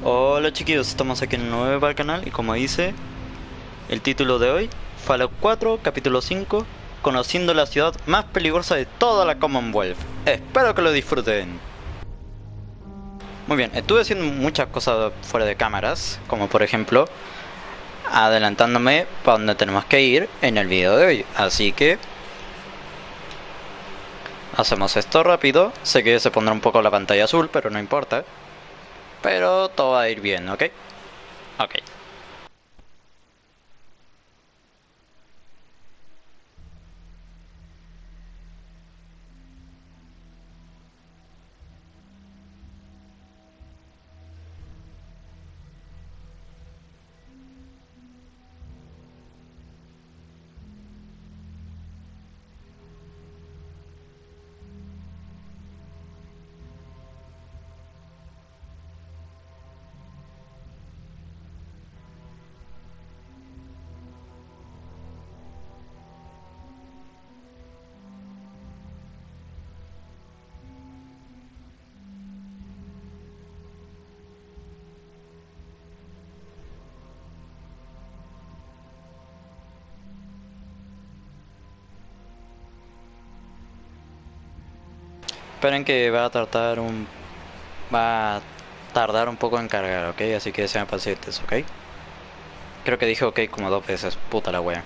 Hola chiquillos, estamos aquí en nuevo para el canal y como dice el título de hoy, Fallout 4, capítulo 5, conociendo la ciudad más peligrosa de toda la Commonwealth. Espero que lo disfruten. Muy bien, estuve haciendo muchas cosas fuera de cámaras, como por ejemplo adelantándome para donde tenemos que ir en el video de hoy, así que hacemos esto rápido. Sé que se pondrá un poco la pantalla azul, pero no importa, pero todo va a ir bien, ¿ok? Ok. Esperen que va a tardar un poco en cargar, ¿ok? Así que sean pacientes, ¿ok? Creo que dije ok como 2 veces, puta la wea.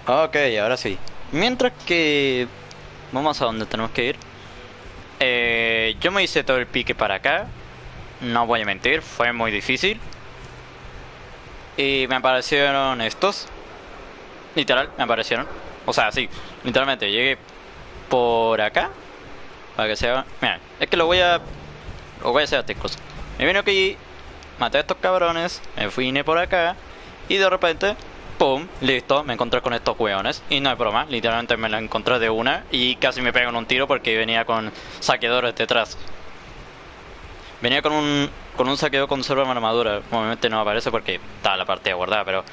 Ok, ahora sí. Mientras que vamos a donde tenemos que ir. Yo me hice todo el pique para acá. No voy a mentir, fue muy difícil. Y me aparecieron estos. Literal, me aparecieron. O sea, sí, literalmente llegué por acá. Para que sea. Mira, es que lo voy a hacer a ticos. Me vine aquí, maté a estos cabrones, me vine por acá. Y de repente, pum, listo, me encontré con estos hueones. Y no es broma, literalmente me la encontré de una. Y casi me pegan un tiro porque venía con saqueadores detrás. Venía con un saqueador con solo armadura. Obviamente no aparece porque está la partida guardada, pero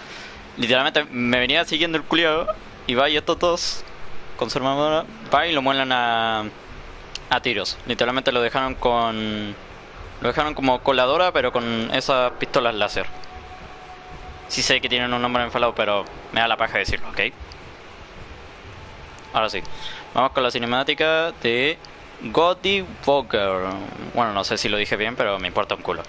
literalmente me venía siguiendo el culiado. Y va y estos dos con su armadura va y lo muelan a tiros. Literalmente lo dejaron como coladora, pero con esas pistolas láser. Sí sé que tienen un nombre enfalado, pero me da la paja decirlo, ¿ok? Ahora sí. Vamos con la cinemática de Gotti Walker. Bueno, no sé si lo dije bien, pero me importa un culo.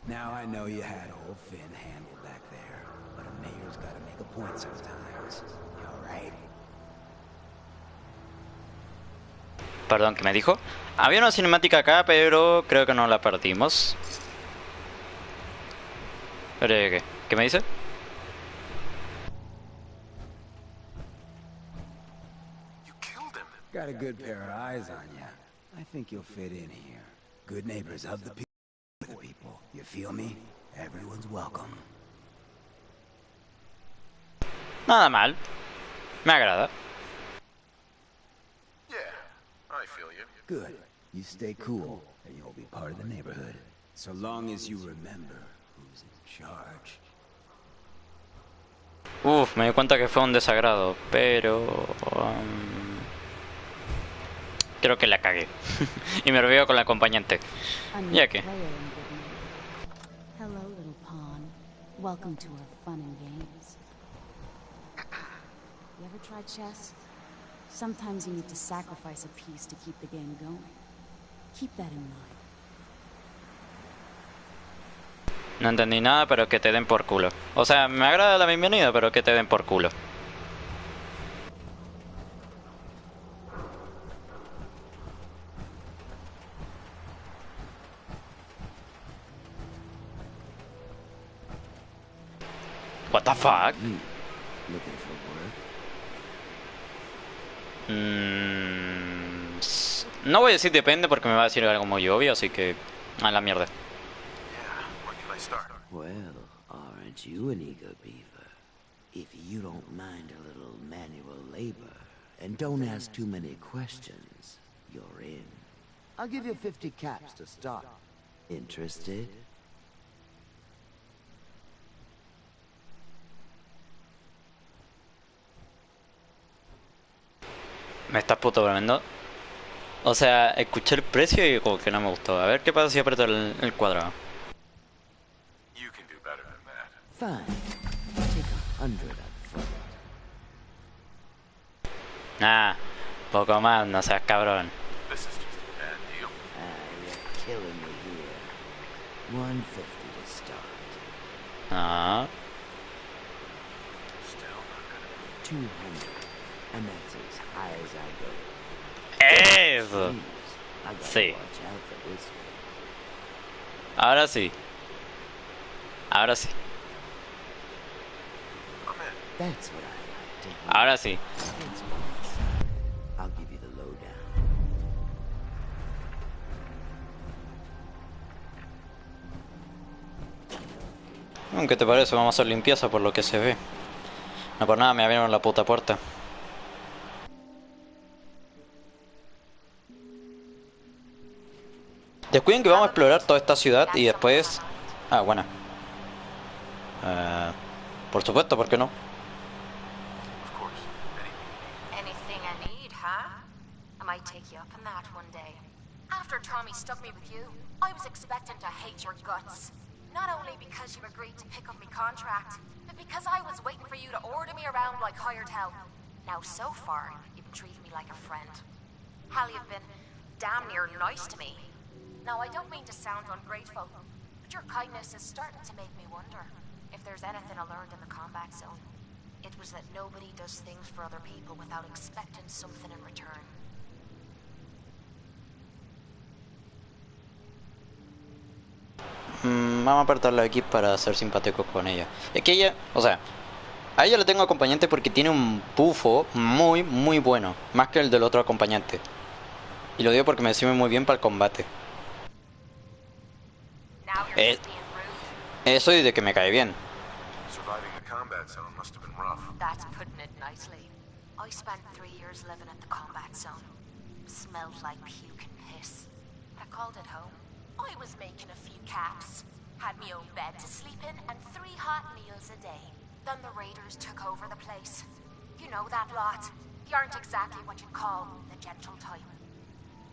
Now I know you had old Finn handled back there, but a mayor's gotta make a point sometimes. You alright? Perdón, ¿qué me dijo? Había una cinemática acá, pero creo que no la perdimos. Pero, ¿qué? ¿Qué me dice? You killed him. Got a good pair of eyes on you. I think you'll fit in here. Good neighbors of the people. You feel me? Everyone's welcome. Nada mal. Me agrada. Yeah, I feel you. Good. You stay cool, and you'll be part of the neighborhood. So long as you remember who's in charge. Uf, me di cuenta que fue un desagrado, pero creo que la cagué. Y me olvido con la acompañante. Ya que. Hello, little pawn. Welcome to our fun and games. You ever tried chess? Sometimes you need to sacrifice a piece to keep the game going. Keep that in mind. No entendí nada, pero que te den por culo. O sea, me agrada la bienvenida, pero que te den por culo. What the fuck? Looking for work? No voy a decir depende porque me va a decir algo muy obvio, así que... A la mierda. Yeah, where can I start? Well, aren't you an eager beaver? If you don't mind a little manual labor, and don't ask too many questions, you're in. I'll give you 50 caps to start. Interested? Me estás puto bromeando. O sea, escuché el precio y como que no me gustó. A ver qué pasa si aprieto el cuadrado. You can do better than that. Fine. Take 100 up front. Nah, poco más, no seas cabrón. This is just a bad deal. You're killing me here. 150 to start. No. Still not gonna 200. And that's as high as I go. Eso. Jeez, I gotta Sí. watch out for this one. Ahora sí. Ahora sí. I'm in. That's what I like to hear. Ahora sí. Thanks, boss. I'll give you the lowdown. ¿Qué te parece? Vamos a hacer limpieza por lo que se ve. No por nada me abrieron la puta puerta. Descuiden que vamos a explorar toda esta ciudad y después... Ah, bueno. Por supuesto, ¿por qué no? Of course. Anything I need, huh? I might take you up on that one day. After Tommy stuck me with you, I was expecting to hate your guts. Not only because you agreed to pick up my contract, but because I was waiting for you to order me around like hired help. Now, so far, you've been treating me like a friend. Hell, you've been damn near nice to me. Now, I don't mean to sound ungrateful, but your kindness is starting to make me wonder if there's anything I learned in the combat zone. It was that nobody does things for other people without expecting something in return. Vamos a apartarla aquí para ser simpáticos con ella. Es que ella, o sea, a ella le tengo acompañante porque tiene un bufo muy, muy bueno. Más que el del otro acompañante. Y lo digo porque me sirve muy bien para el combate. Now you're just being rude. Eso y de que me cae bien. Surviving the combat zone must have been rough. That's putting it nicely. I spent 3 years living at the combat zone. Smelled like puke and piss. But I called it home. I was making a few caps. Had me own bed to sleep in and 3 hot meals a day. Then the raiders took over the place. You know that lot. You aren't exactly what you'd call the gentle type.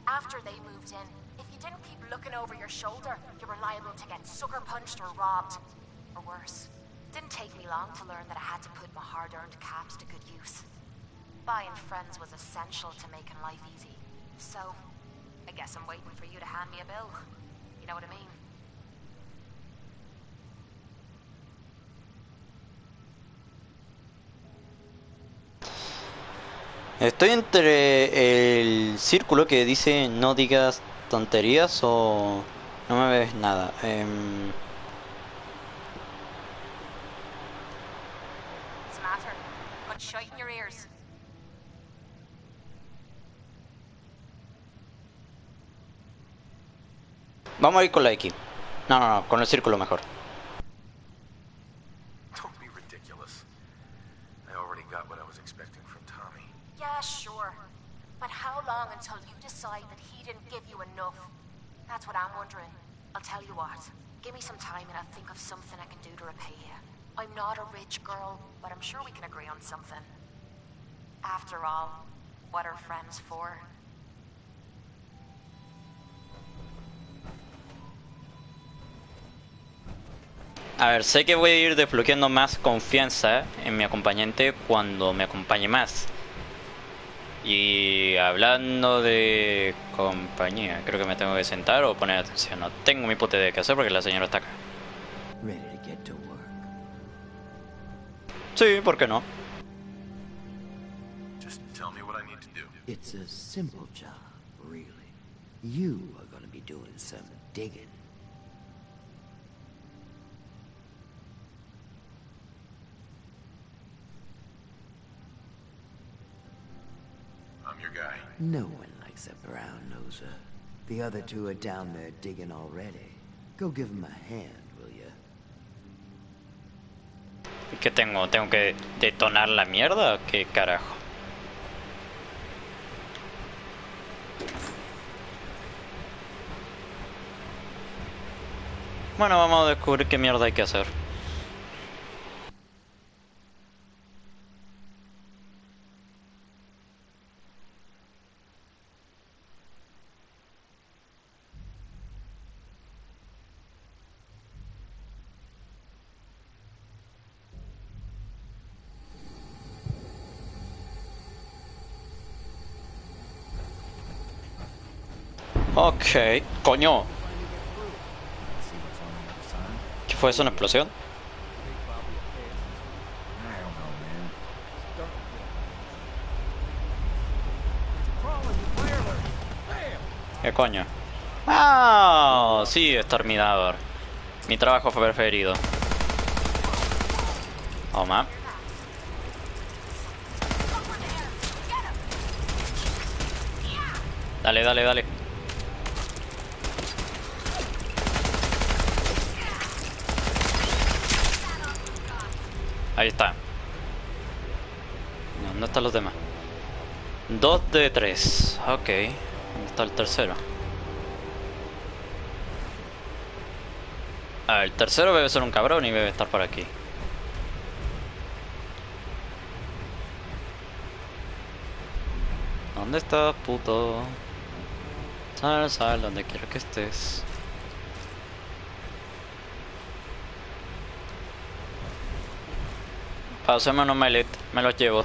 After they moved in, if you didn't keep looking over your shoulder, you were liable to get sucker punched or robbed. Or worse. Didn't take me long to learn that I had to put my hard-earned caps to good use. Buying friends was essential to making life easy. So, I guess I'm waiting for you to hand me a bill. You know what I mean? Estoy entre el círculo que dice no digas tonterías o no me ves nada. What's the matter? Put shite in your ears. Vamos a ir con la X. No, no, no, con el círculo mejor. Don't be ridiculous. I already got what I was expecting from Tommy. Yeah, sure. But how long until you decide that he didn't give you enough? That's what I'm wondering. I'll tell you what. Give me some time and I'll think of something I can do to repay you. I'm not a rich girl, but I'm sure we can agree on something. After all, what are friends for? A ver, sé que voy a ir desbloqueando más confianza en mi acompañante cuando me acompañe más. Y hablando de compañía, creo que me tengo que sentar o poner atención. No tengo mi puta idea de qué hacer porque la señora está acá. Ready to get to work? Sí, ¿por qué no? Just tell me what I need to do. It's a simple job, really. You are going to be doing some digging. I'm your guy. No one likes a brown noser. The other two are down there digging already. Go give them a hand, will ya? ¿Y qué tengo? ¿Tengo que detonar la mierda? ¿Qué carajo? Bueno, vamos a descubrir qué mierda hay que hacer. Ok, coño. ¿Qué fue eso? ¿Una explosión? ¿Qué coño? Ah, sí, exterminador. Mi trabajo fue preferido. Toma. Dale, dale, dale. Ahí está. ¿Dónde están los demás? 2 de 3. Ok. ¿Dónde está el tercero? Ah, el tercero debe ser un cabrón y debe estar por aquí. ¿Dónde estás, puto? Sal, sal, donde quiero que estés. Pauseme un omelette, me los llevo.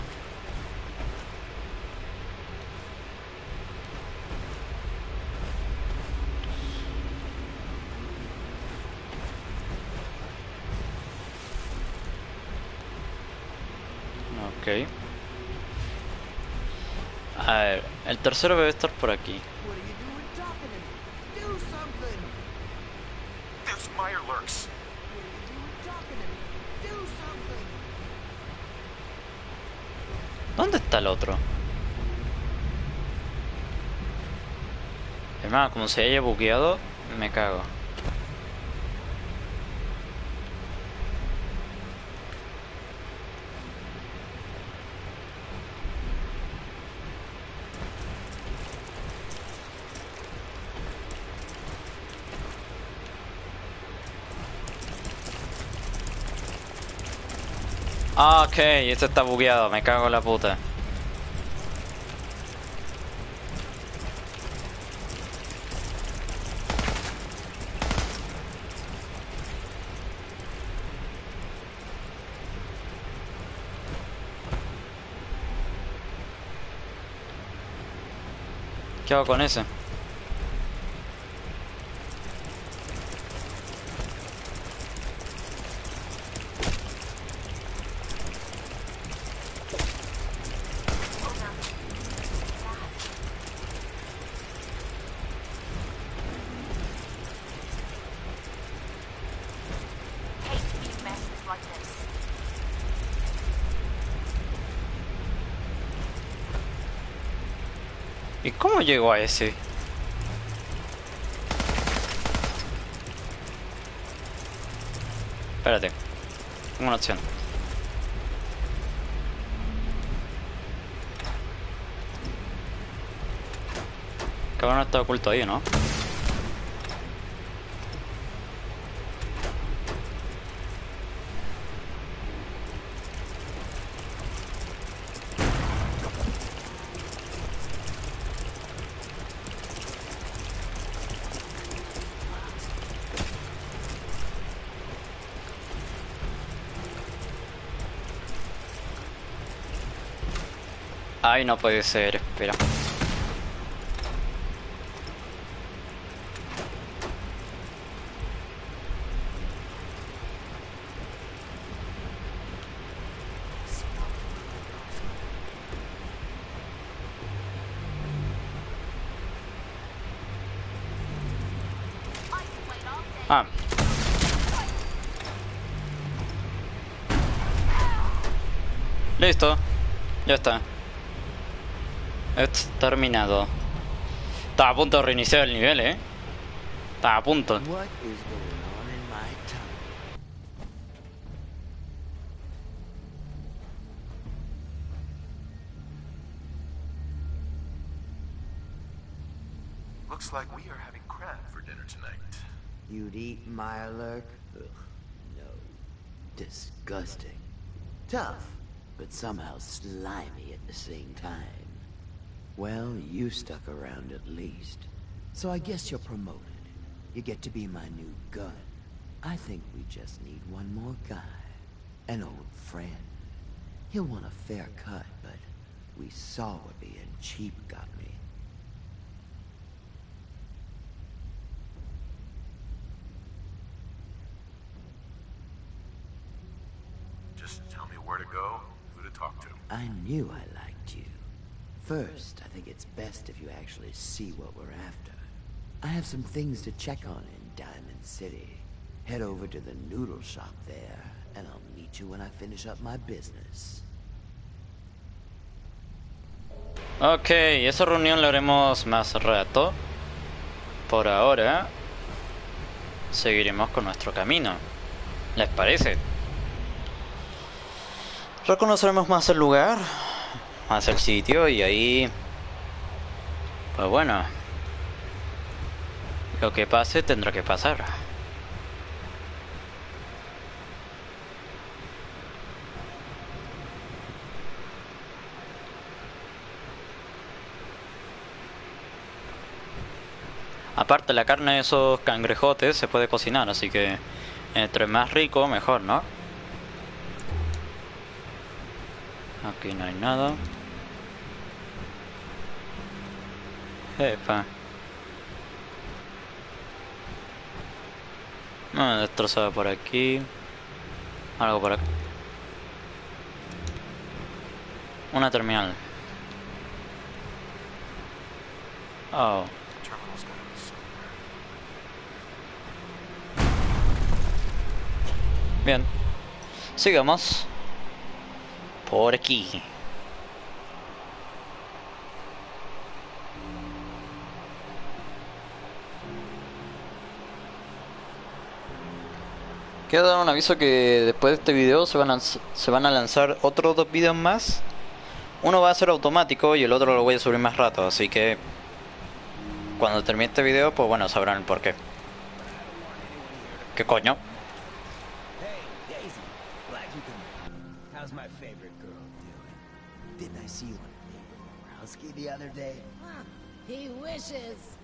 Ok. A ver, el tercero debe estar por aquí. What are you doing talking to me? Do something! There's Mirelurks. What are you doing talking to me? Do something! ¿Dónde está el otro? Además, como se haya bugueado, me cago. Ah, ok, este está bugueado, me cago en la puta. ¿Qué hago con ese? ¿Y cómo llegó a ese? Espérate. Tengo una opción. Cabrón, está oculto ahí, ¿no? Ay, no puede ser, espera. Ah. Listo. Ya está. Terminado. Estaba a punto de reiniciar el nivel, Estaba a punto. What is going on in my tongue? Looks like we are having crab for dinner tonight. You'd eat Mirelurk? Ugh, no. Disgusting. Tough, but somehow slimy at the same time. Well, you stuck around at least. So I guess you're promoted. You get to be my new gun. I think we just need one more guy. An old friend. He'll want a fair cut, but we saw what being cheap got me. Just tell me where to go, who to talk to. I knew I liked you. First, I think it's best if you actually see what we're after. I have some things to check on in Diamond City. Head over to the noodle shop there, and I'll meet you when I finish up my business. Ok, esa reunión la haremos más rato. Por ahora, seguiremos con nuestro camino. ¿Les parece? Reconoceremos más el lugar, más el sitio y ahí... Pues bueno, lo que pase tendrá que pasar. Aparte, la carne de esos cangrejotes se puede cocinar, así que entre más rico, mejor, ¿no? Aquí no hay nada. Jefa. No, destrozado por aquí. Algo por acá. Una terminal. Oh. Terminal's gotta be somewhere. Bien. Sigamos. Por aquí. Quiero dar un aviso que después de este video se van a lanzar otros 2 videos más. Uno va a ser automático y el otro lo voy a subir más rato, así que cuando termine este video, pues bueno, sabrán el porqué. ¿Qué coño? How's my favorite girl doing? Didn't I see you on Browski the other day? He wishes.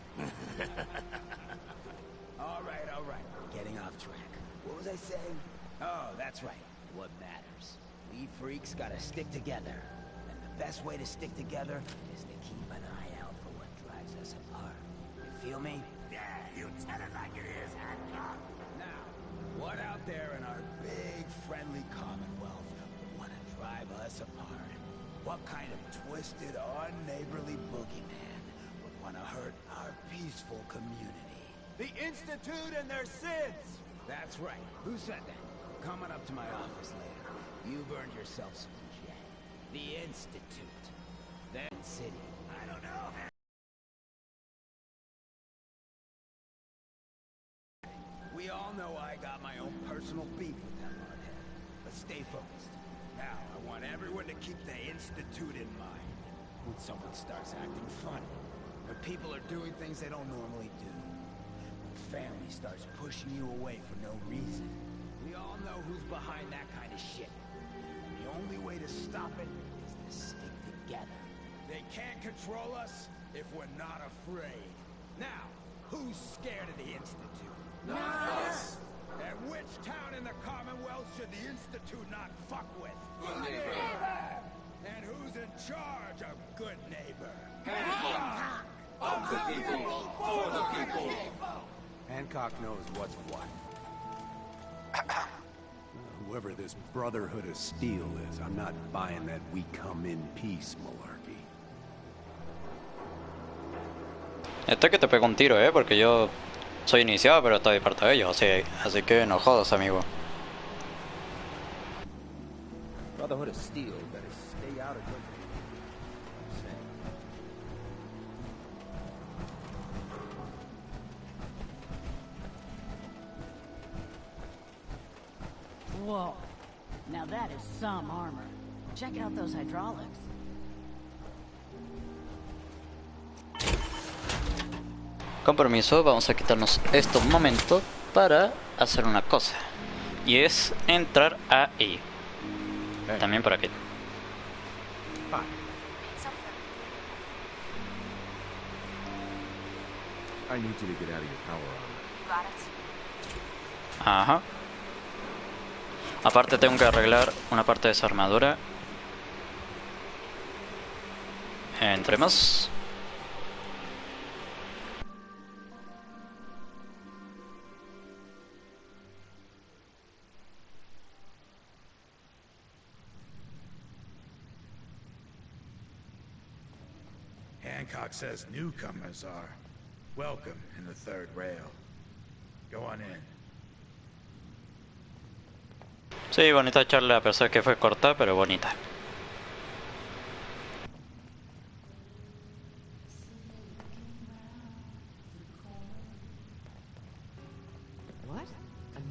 All right. Getting off track. What was I saying? Oh, that's right. What matters? We freaks gotta stick together. And the best way to stick together is to keep an eye out for what drives us apart. You feel me? Yeah, you tell it like it is, Hancock. Now, what out there in our big, friendly commonwealth would want to drive us apart? What kind of twisted, unneighborly boogeyman would want to hurt our peaceful community? The Institute and their SIDS! That's right. Who said that? Coming up to my office later. You've earned yourself some jet. The Institute. Then City. I don't know. We all know I got my own personal beef with that hardhead. But stay focused. Now, I want everyone to keep the Institute in mind. When someone starts acting funny. When people are doing things they don't normally do. Family starts pushing you away for no reason. We all know who's behind that kind of shit. And the only way to stop it is to stick together. They can't control us if we're not afraid. Now, who's scared of the Institute? Not us! And which town in the Commonwealth should the Institute not fuck with? Good neighbor! And who's in charge of good neighbor? Hancock! Of the people, for the people! Hancock knows what's what. Whoever this Brotherhood of Steel is, I'm not buying that we come in peace malarkey. Esto es que te pego un tiro, porque yo Soy iniciado, pero estoy parte de ellos, así que no jodas, amigo. Brotherhood of Steel better stay out of good. Whoa. Now that is some armor. Check out those hydraulics. Con permiso, vamos a quitarnos esto un momento para hacer una cosa. Y es entrar ahí. También por aquí. I need you to get out of your power armor. Ajá. Aparte tengo que arreglar una parte de esa armadura. Entremos. Hancock says newcomers are welcome in the third rail. Go on in. Sí, bonita charla, a pesar que fue corta, pero bonita. What?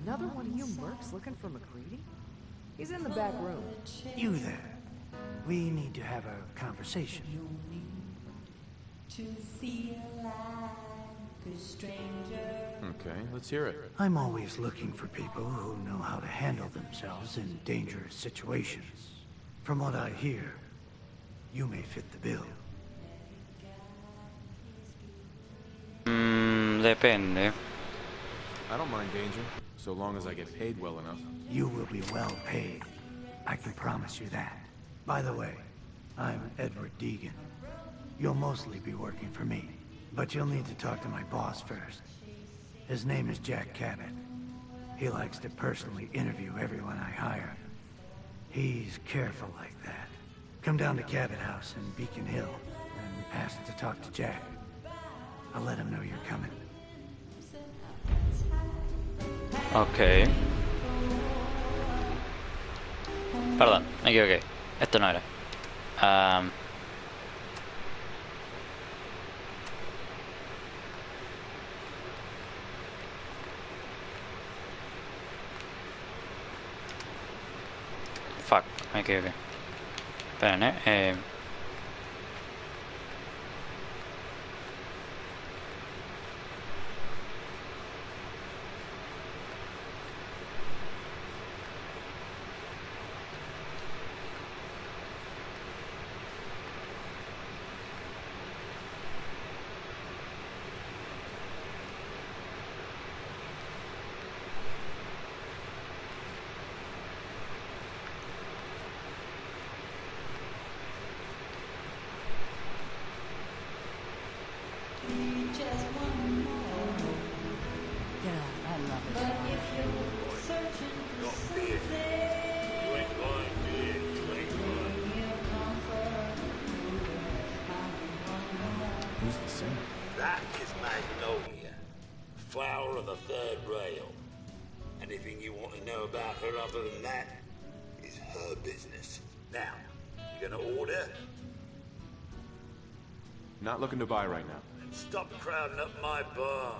Another one of you mercs looking for McCready? He's in the back room. You there. We need to have a conversation. Okay, let's hear it. I'm always looking for people who know how to handle themselves in dangerous situations. From what I hear, you may fit the bill. Depende. I don't mind danger, so long as I get paid well enough. You will be well paid. I can promise you that. By the way, I'm Edward Deegan. You'll mostly be working for me, but you'll need to talk to my boss first. His name is Jack Cabot. He likes to personally interview everyone I hire. He's careful like that. Come down to Cabot House in Beacon Hill and ask to talk to Jack. I'll let him know you're coming. Ok. Perdón, me equivoqué. Esto no era. Fuck, me equivoqué. Esperen, Who's the singer? That is Magnolia, flower of the third rail. Anything you want to know about her other than that is her business. Now, you gonna order? Not looking to buy right now. Then stop crowding up my bar.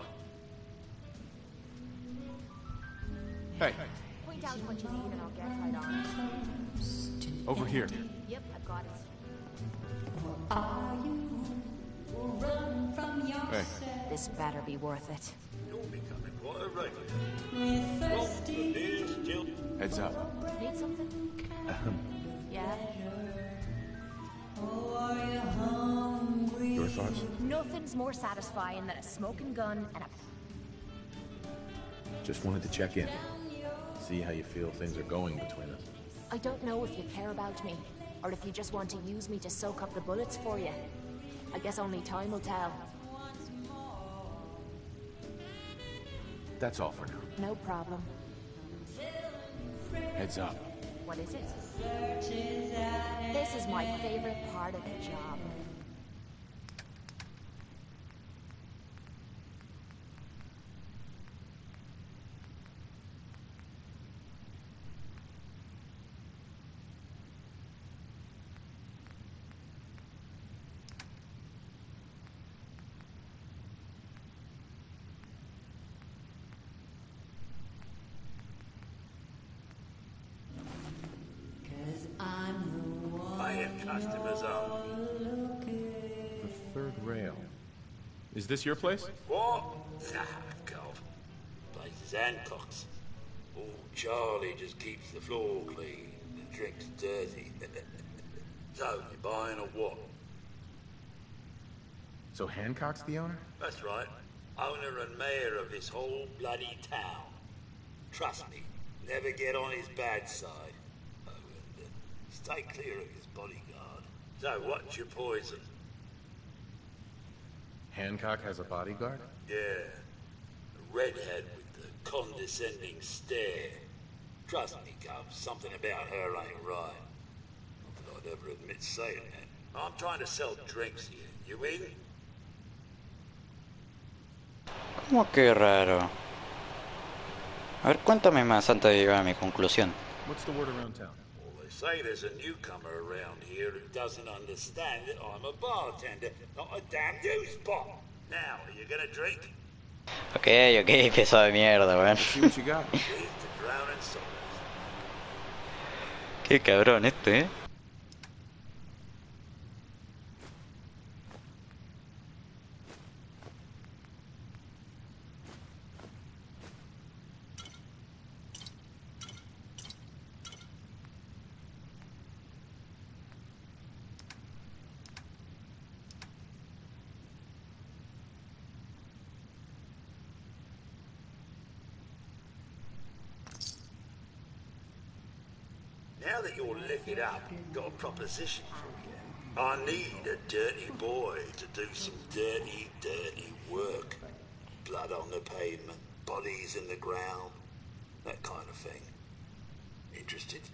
Hey, Point out what you need and I'll get right on it. over here. Yep, I've got it. Hey, This better be worth it. You're becoming quite a regular. Well, the beer's still... heads up. Need something? Yeah? Your thoughts? Nothing's more satisfying than a smoking gun and a... Just wanted to check in. See how you feel things are going between us. I don't know if you care about me, or if you just want to use me to soak up the bullets for you. I guess only time will tell. That's all for now. No problem. Heads up. What is it? This is my favorite part of the job. customers only. The third rail. Is this your place? What? Nah, golf. Place is Hancock's. Old Charlie just keeps the floor clean and drinks dirty. So, you buying or what? So Hancock's the owner? That's right. Owner and mayor of this whole bloody town. Trust me, never get on his bad side. Oh, and stay clear of his bodyguard. So, what's your poison? Hancock has a bodyguard? Yeah. A redhead with the condescending stare. Trust me, Gov, something about her ain't right. Not that I'd ever admit saying that. I'm trying to sell drinks here. You in? ¿Cómo que raro? A ver, cuéntame más antes de llegar a mi conclusión. What's the word around town? Well, they say there's a newcomer around here who doesn't understand that I'm a bartender, not a damn news bot. Now, are you gonna drink? Ok, peso de mierda, weón. See what you got. Here's to drowning souls. Qué cabrón este, eh. Now that you're liquored up, got a proposition for you. I need a dirty boy to do some dirty, dirty work. Blood on the pavement, bodies in the ground, that kind of thing. Interested?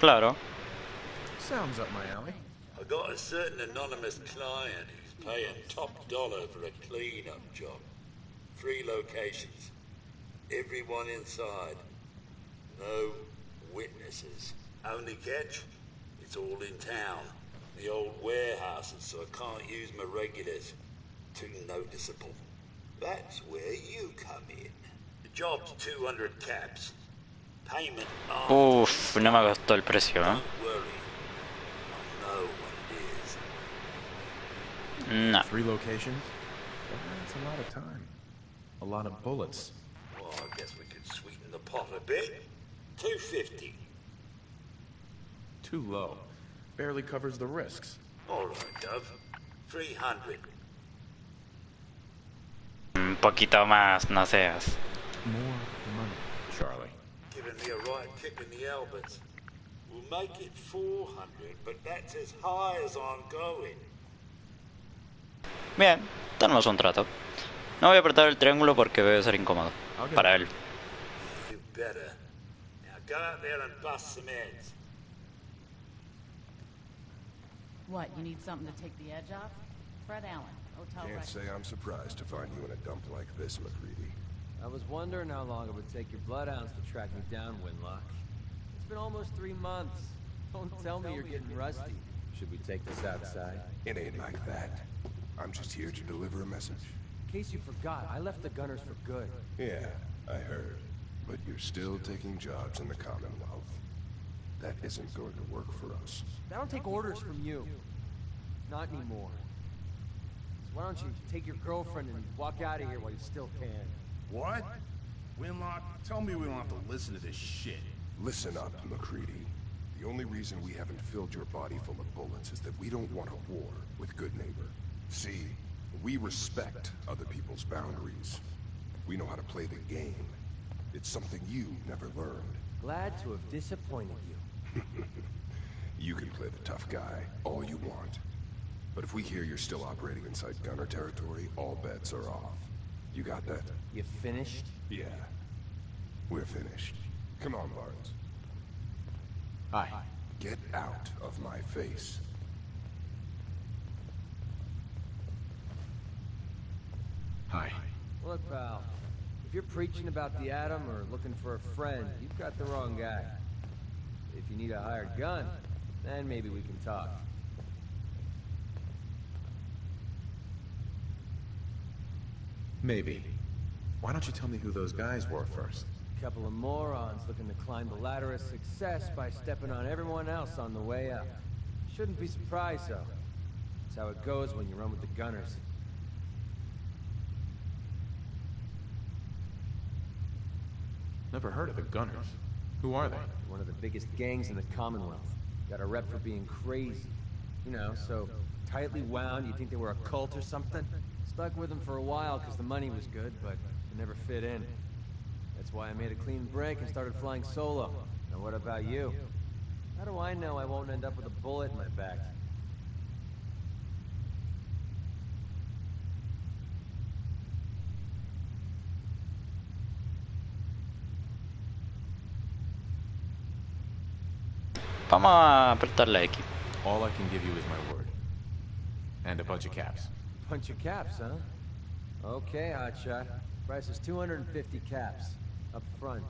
Claro. Sounds up my alley. I got a certain anonymous client who's paying top dollar for a clean-up job. 3 locations. Everyone inside. No witnesses. Only catch? It's all in town. The old warehouses, so I can't use my regulars. Too noticeable. That's where you come in. The job's 200 caps. Payment after. Uf, no me gustó el precio, ¿eh? Don't worry. I know what it is. No. 3 locations? That's a lot of time. A lot of bullets. Well, I guess we could sweeten the pot a bit. 250. Too low. Barely covers the risks. All right, Gov. 300. Un poquito más, no seas. More money, Charlie. Giving me a right kick in the elbows. We'll make it 400, but that's as high as I'm going. Bien, tenemos un trato. No voy a apretar el triángulo porque debe ser incómodo. Para él. You better. Now go out there and bust some heads. What, you need something to take the edge off? Fred Allen, Hotel Can't say I'm surprised to find you in a dump like this, McCready. I was wondering how long it would take your bloodhounds to track me down, Winlock. It's been almost 3 months. Don't tell me you're getting rusty. Should we take this outside? It ain't like that. I'm just here to deliver a message. In case you forgot, I left the Gunners for good. Yeah, I heard. But you're still taking jobs in the Commonwealth. That isn't going to work for us. I don't take orders from you. Not anymore. So why don't you take your girlfriend and walk out of here while you still can? What? Winlock, tell me we don't have to listen to this shit. Listen up, McCready. The only reason we haven't filled your body full of bullets is that we don't want a war with Good Neighbor. See, we respect other people's boundaries. We know how to play the game. It's something you never learned. Glad to have disappointed you. You can play the tough guy all you want. But if we hear you're still operating inside Gunner territory, all bets are off. You got that? You finished? Yeah. We're finished. Come on, Barnes. Hi. Get out of my face. Hi. Look, pal. If you're preaching about the atom or looking for a friend, you've got the wrong guy. If you need a hired gun, then maybe we can talk. Maybe. Why don't you tell me who those guys were first? A couple of morons looking to climb the ladder of success by stepping on everyone else on the way up. Shouldn't be surprised, though. That's how it goes when you run with the gunners. Never heard of the Gunners. Who are they? One of the biggest gangs in the Commonwealth. Got a rep for being crazy. You know, so tightly wound, you think they were a cult or something? Stuck with them for a while because the money was good, but it never fit in. That's why I made a clean break and started flying solo. Now what about you? How do I know I won't end up with a bullet in my back? Vamos a apretarle aquí. All I can give you is my word. And a bunch of caps. Bunch of caps, huh? Okay, hotshot. Price is 250 caps. Up front.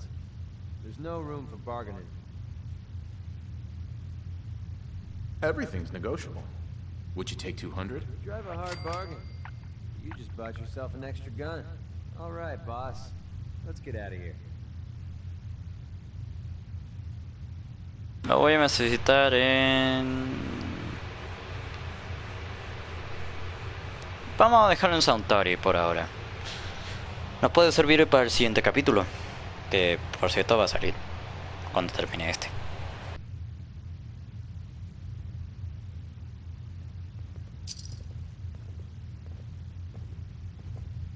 There's no room for bargaining. Everything's negotiable. Would you take 200? You drive a hard bargain. You just bought yourself an extra gun. All right, boss. Let's get out of here. Lo voy a necesitar en... Vamos a dejarlo en Santori por ahora. Nos puede servir para el siguiente capítulo, que por cierto va a salir cuando termine este.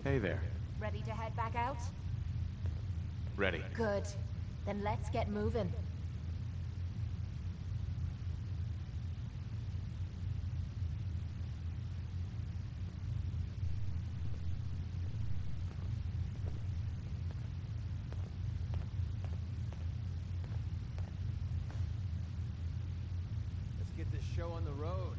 Hey there. Ready to head back out? Ready. Good. Then let's get moving. Let's get this show on the road.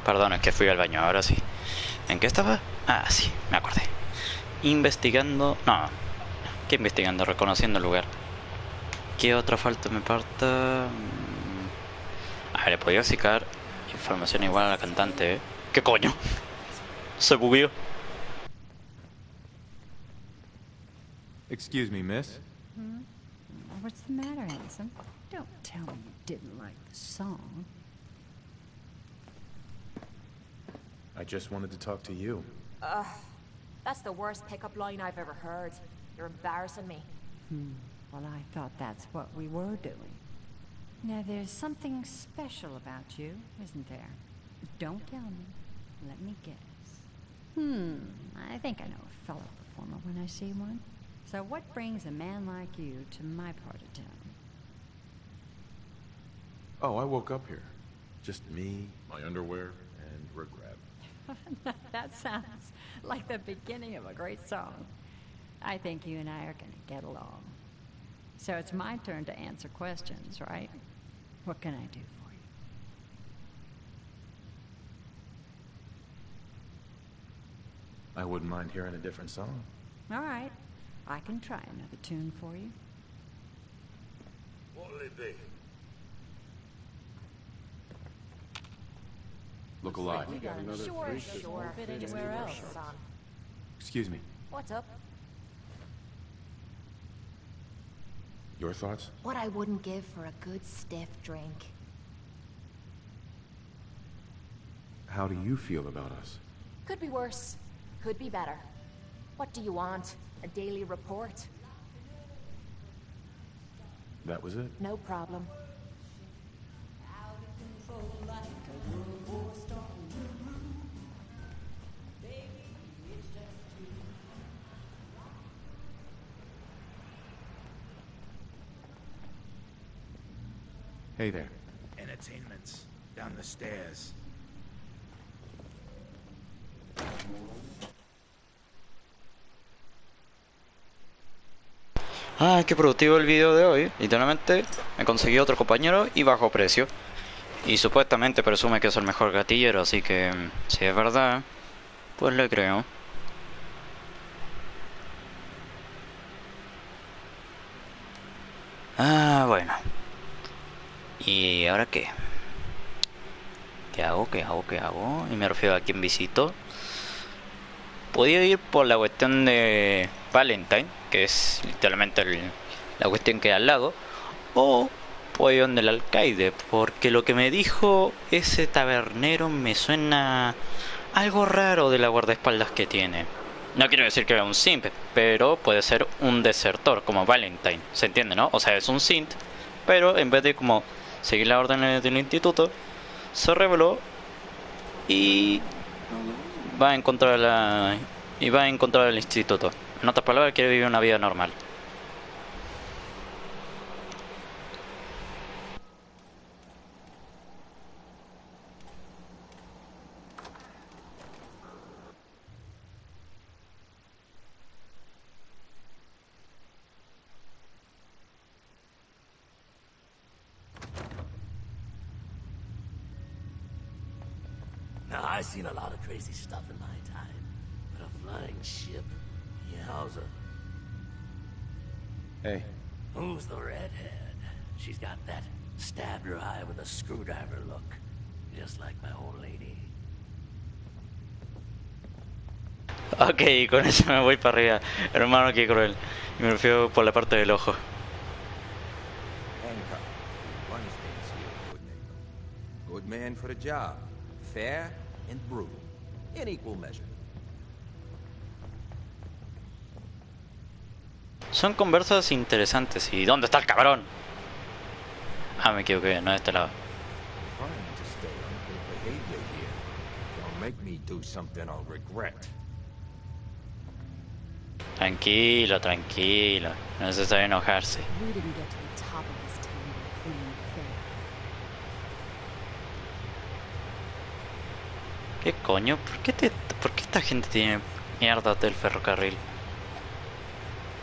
Perdón, es que fui al baño, ahora sí. ¿En qué estaba? Ah, sí, me acordé. Investigando... No, ¿qué investigando? Reconociendo el lugar. ¿Qué otra falta me falta? A ver, le podía sacar información igual a la cantante, ¿eh? ¿Qué coño? Se bugueó. Excuse me, miss. What's the matter, handsome? Don't tell me you didn't like the song. I just wanted to talk to you. That's the worst pickup line I've ever heard. You're embarrassing me. Well, I thought that's what we were doing. Now, there's something special about you, isn't there? Don't tell me. Let me guess. I think I know a fellow performer when I see one. So what brings a man like you to my part of town? Oh, I woke up here. Just me, my underwear, and regret. That sounds like the beginning of a great song. I think you and I are gonna get along. So it's my turn to answer questions, right? What can I do for you? I wouldn't mind hearing a different song. All right, I can try another tune for you. What'll it be? Look alive. Sure. Fit anywhere else. Excuse me. What's up? Your thoughts? What I wouldn't give for a good stiff drink. How do you feel about us? Could be worse. Could be better. What do you want? A daily report? That was it? No problem. Hey there. Entertainment's down the stairs. Ah, qué productivo el video de hoy. Literalmente me conseguí otro compañero y bajo precio. Y supuestamente presume que es el mejor gatillero, así que si es verdad, pues le creo. Ah, bueno. ¿Y ahora qué? ¿Qué hago? ¿Qué hago? ¿Qué hago? Y me refiero a quién visito. Podía ir por la cuestión de Valentine, que es literalmente la cuestión que hay al lado. O puedo ir donde el alcaide, porque lo que me dijo ese tabernero me suena algo raro de la guardaespaldas que tiene. No quiero decir que era un simp, pero puede ser un desertor, como Valentine. ¿Se entiende, no? O sea, es un simp, pero en vez de como seguir las órdenes del instituto, se rebeló y va en contra del instituto. En otras palabras, quiere vivir una vida normal. Now, I've seen a lot of crazy stuff in my time, but a flying ship? Yowza. Hey. Who's the redhead? She's got that stabbed her eye with a screwdriver look, just like my old lady. Ok, con eso me voy para arriba. Hermano, qué cruel. Y me refiero por la parte del ojo. Hancock, one thing's here, good neighbor. Good man for the job. Fair and brutal. In equal measure. Son conversas interesantes. ¿Y dónde está el cabrón? Ah, me equivoqué, no de este lado. Trying to stay on good behavior here. Don't make me do something I'll regret. Tranquilo, tranquilo. No es necesario enojarse. We didn't get to the top of this town by playing fair. ¿Qué coño? ¿Por qué esta gente tiene mierda del ferrocarril?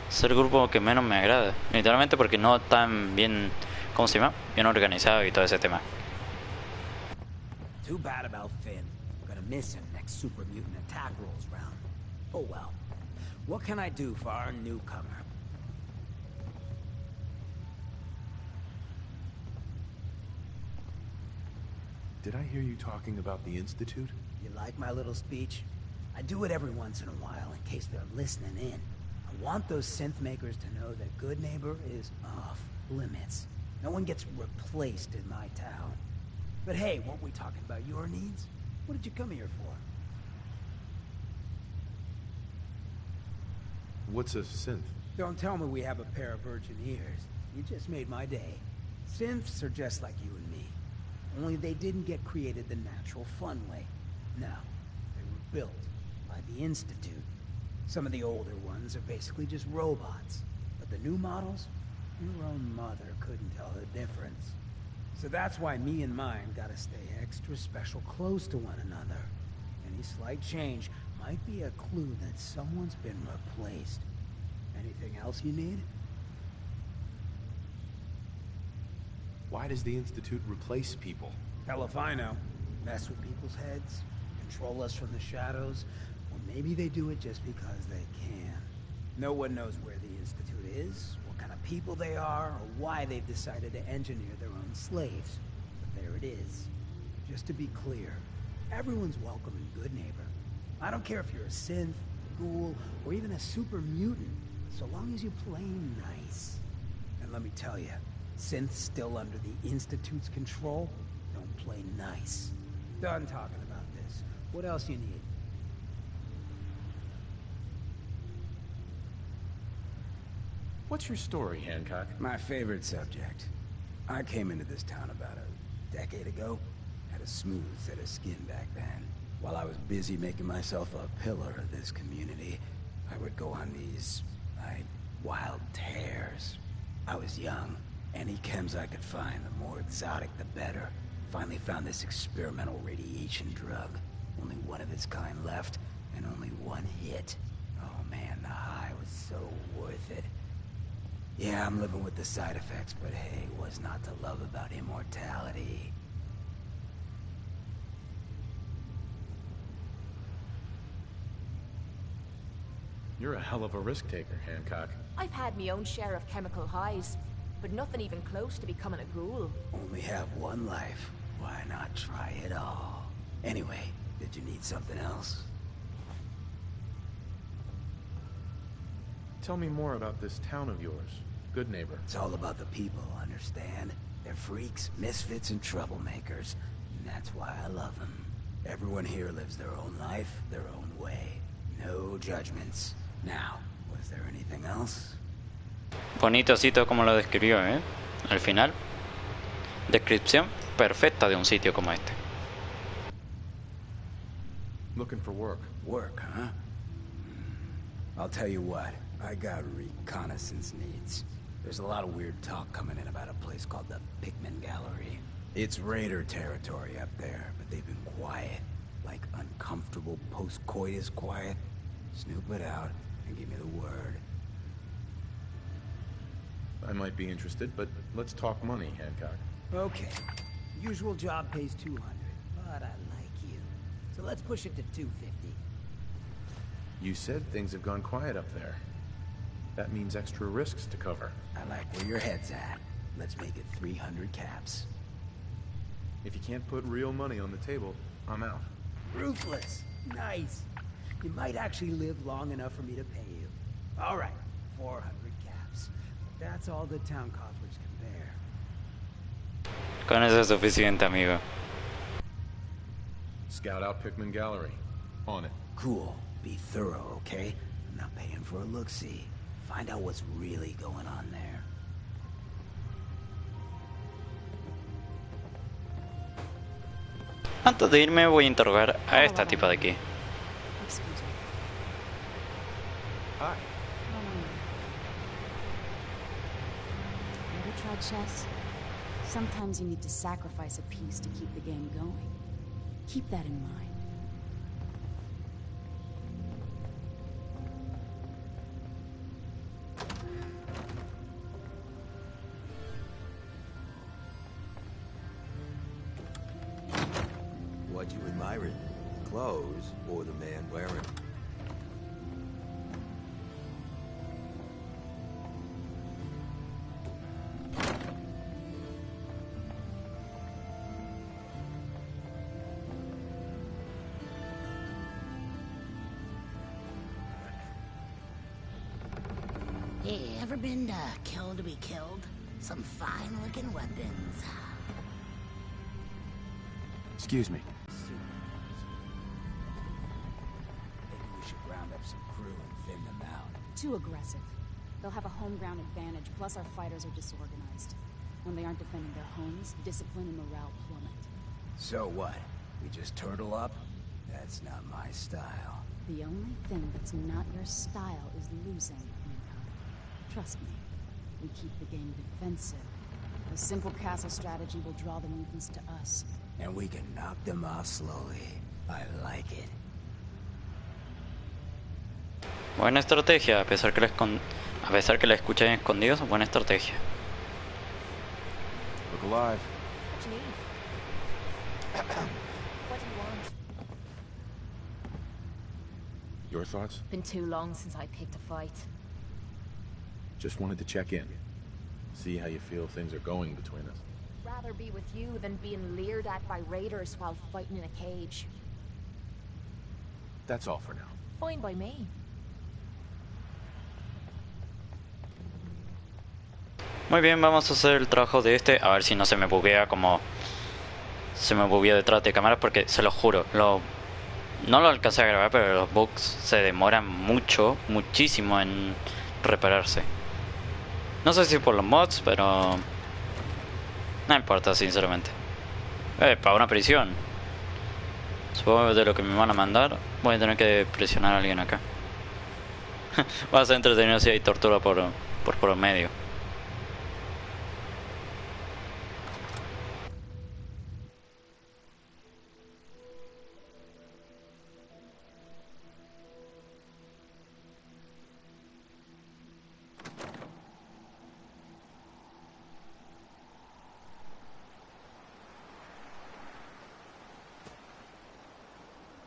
Es el grupo que menos me agrada. Literalmente porque no están bien, ¿cómo se llama? Bien organizado y todo ese tema. Too bad about Finn. Gonna miss him next super mutant attack rolls round. Oh well. What can I do for our newcomer? Did I hear you talking about the Institute? You like my little speech? I do it every once in a while in case they're listening in. I want those synth makers to know that Good Neighbor is off limits. No one gets replaced in my town. But hey, weren't we talking about your needs? What did you come here for? What's a synth? Don't tell me we have a pair of virgin ears. You just made my day. Synths are just like you and me. Only they didn't get created the natural fun way. No, they were built by the Institute. Some of the older ones are basically just robots. But the new models, your own mother couldn't tell the difference. So that's why me and mine gotta stay extra special close to one another. Any slight change might be a clue that someone's been replaced. Anything else you need? Why does the Institute replace people? Hell if I know. Mess with people's heads, control us from the shadows, or maybe they do it just because they can. No one knows where the Institute is, what kind of people they are, or why they've decided to engineer their own slaves. But there it is. Just to be clear, everyone's welcome in Good Neighbor. I don't care if you're a synth, a ghoul, or even a super mutant, so long as you play nice. And let me tell you, synths still under the Institute's control don't play nice. Done talking about this. What else you need? What's your story, Hancock? My favorite subject. I came into this town about a decade ago. Had a smooth set of skin back then. While I was busy making myself a pillar of this community, I would go on these, wild tears. I was young. Any chems I could find, the more exotic the better. Finally found this experimental radiation drug. Only one of its kind left, and only one hit. Oh man, the high was so worth it. Yeah, I'm living with the side effects, but hey, what's not to love about immortality? You're a hell of a risk taker, Hancock. I've had my own share of chemical highs, but nothing even close to becoming a ghoul. Only have one life. Why not try it all? Anyway, did you need something else? Tell me more about this town of yours, Good Neighbor. It's all about the people, understand? They're freaks, misfits, and troublemakers. And that's why I love them. Everyone here lives their own life, their own way. No judgments. Now, was there anything else? Bonitocito como lo describió, ¿eh? Al final, descripción perfecta de un sitio como este. Looking for work. Work, huh? I'll tell you what, I got reconnaissance needs. There's a lot of weird talk coming in about a place called the Pikmin Gallery. It's raider territory up there, but they've been quiet. Like uncomfortable post-coitus quiet. Snoop it out and give me the word. I might be interested, but let's talk money, Hancock. Okay. Usual job pays 200, but I like you. So let's push it to 250. You said things have gone quiet up there. That means extra risks to cover. I like where your head's at. Let's make it 300 caps. If you can't put real money on the table, I'm out. Ruthless. Nice. You might actually live long enough for me to pay you. All right, 400 caps. That's all the town coffers can bear. Con eso es suficiente, amigo. Scout out Pikmin Gallery. On it. Cool. Be thorough, okay? I'm not paying for a look-see. Find out what's really going on there. Antes de irme voy a interrogar a esta tipa de aquí. Excuse me. Hi. Ever tried chess? Sometimes you need to sacrifice a piece to keep the game going. Keep that in mind. What you admiring? Clothes or the man wearing them? Hey, ever been killed to be killed? Some fine-looking weapons. Excuse me. Maybe we should round up some crew and thin them out. Too aggressive. They'll have a home ground advantage, plus our fighters are disorganized. When they aren't defending their homes, discipline and morale plummet. So what? We just turtle up? That's not my style. The only thing that's not your style is losing, Hancock. Trust me, we keep the game defensive. A simple castle strategy will draw the mutants to us. And we can knock them off slowly. I like it. Buena estrategia, a pesar que la escuchen escondidos, buena estrategia. Look alive. What do you need? What do you want? Your thoughts? Been too long since I picked a fight. Just wanted to check in. See how you feel things are going between us. Rather be with you than being leered at by raiders while fighting in a cage. That's all for now. Fine by me. Muy bien, vamos a hacer el trabajo de este. A ver si no se me buguea como se me buguea detrás de cámara, porque se lo juro, no lo alcancé a grabar, pero los bugs se demoran muchísimo en repararse. No sé si por los mods, pero no importa, sinceramente. Para una prisión. Supongo de lo que me van a mandar. Voy a tener que presionar a alguien acá. Va a ser entretenido si hay tortura por medio.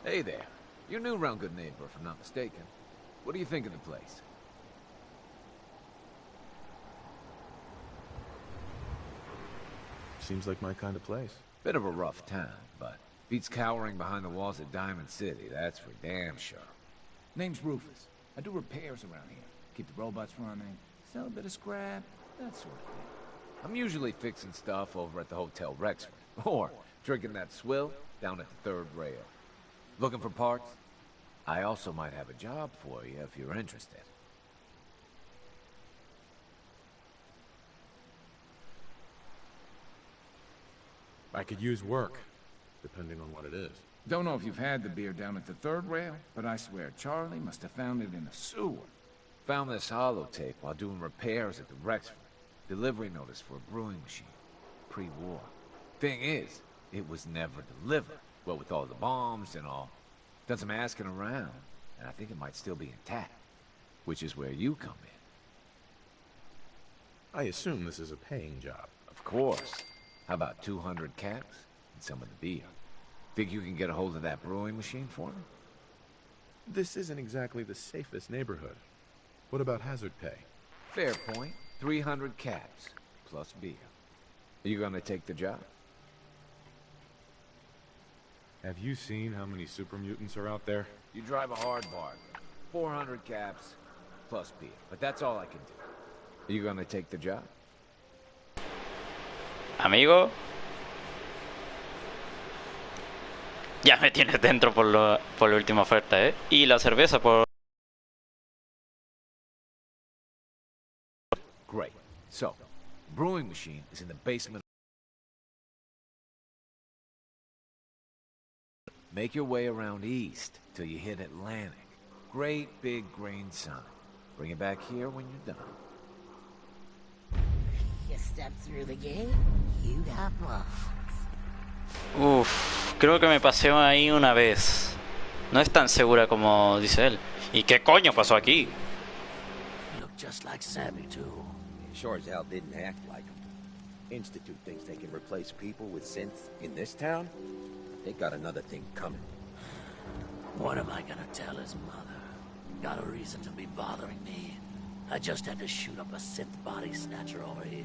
Hey there. You're new around Good Neighbor, if I'm not mistaken. What do you think of the place? Seems like my kind of place. Bit of a rough town, but beats cowering behind the walls of Diamond City, that's for damn sure. Name's Rufus. I do repairs around here. Keep the robots running, sell a bit of scrap, that sort of thing. I'm usually fixing stuff over at the Hotel Rexford, or drinking that swill down at the third rail. Looking for parts? I also might have a job for you if you're interested. I could use work, depending on what it is. Don't know if you've had the beer down at the third rail, but I swear Charlie must have found it in a sewer. Found this holotape while doing repairs at the Rexford. Delivery notice for a brewing machine. Pre-war. Thing is, it was never delivered. What with all the bombs and all. Done some asking around, and I think it might still be intact. Which is where you come in. I assume this is a paying job. Of course. How about 200 caps and some of the beer? Think you can get a hold of that brewing machine for me? This isn't exactly the safest neighborhood. What about hazard pay? Fair point. 300 caps, plus beer. Are you gonna take the job? Have you seen how many super mutants are out there? You drive a hard bargain. 400 caps, plus beer. But that's all I can do. Are you gonna take the job? Amigo. Ya me tienes dentro por la última oferta, ¿eh? Y la cerveza por... Great. So, brewing machine is in the basement. Make your way around east till you hit Atlantic. Great big green sign. Bring it back here when you're done. You step through the gate, you got balls. Uf, creo que me paseo ahí una vez. No es tan segura como dice él. ¿Y qué coño pasó aquí? You look just like Sammy, too. Sure as hell didn't act like him. Institute thinks they can replace people with synths in this town? They got another thing coming. What am I gonna tell his mother? Got a reason to be bothering me? I just had to shoot up a synth body snatcher over here.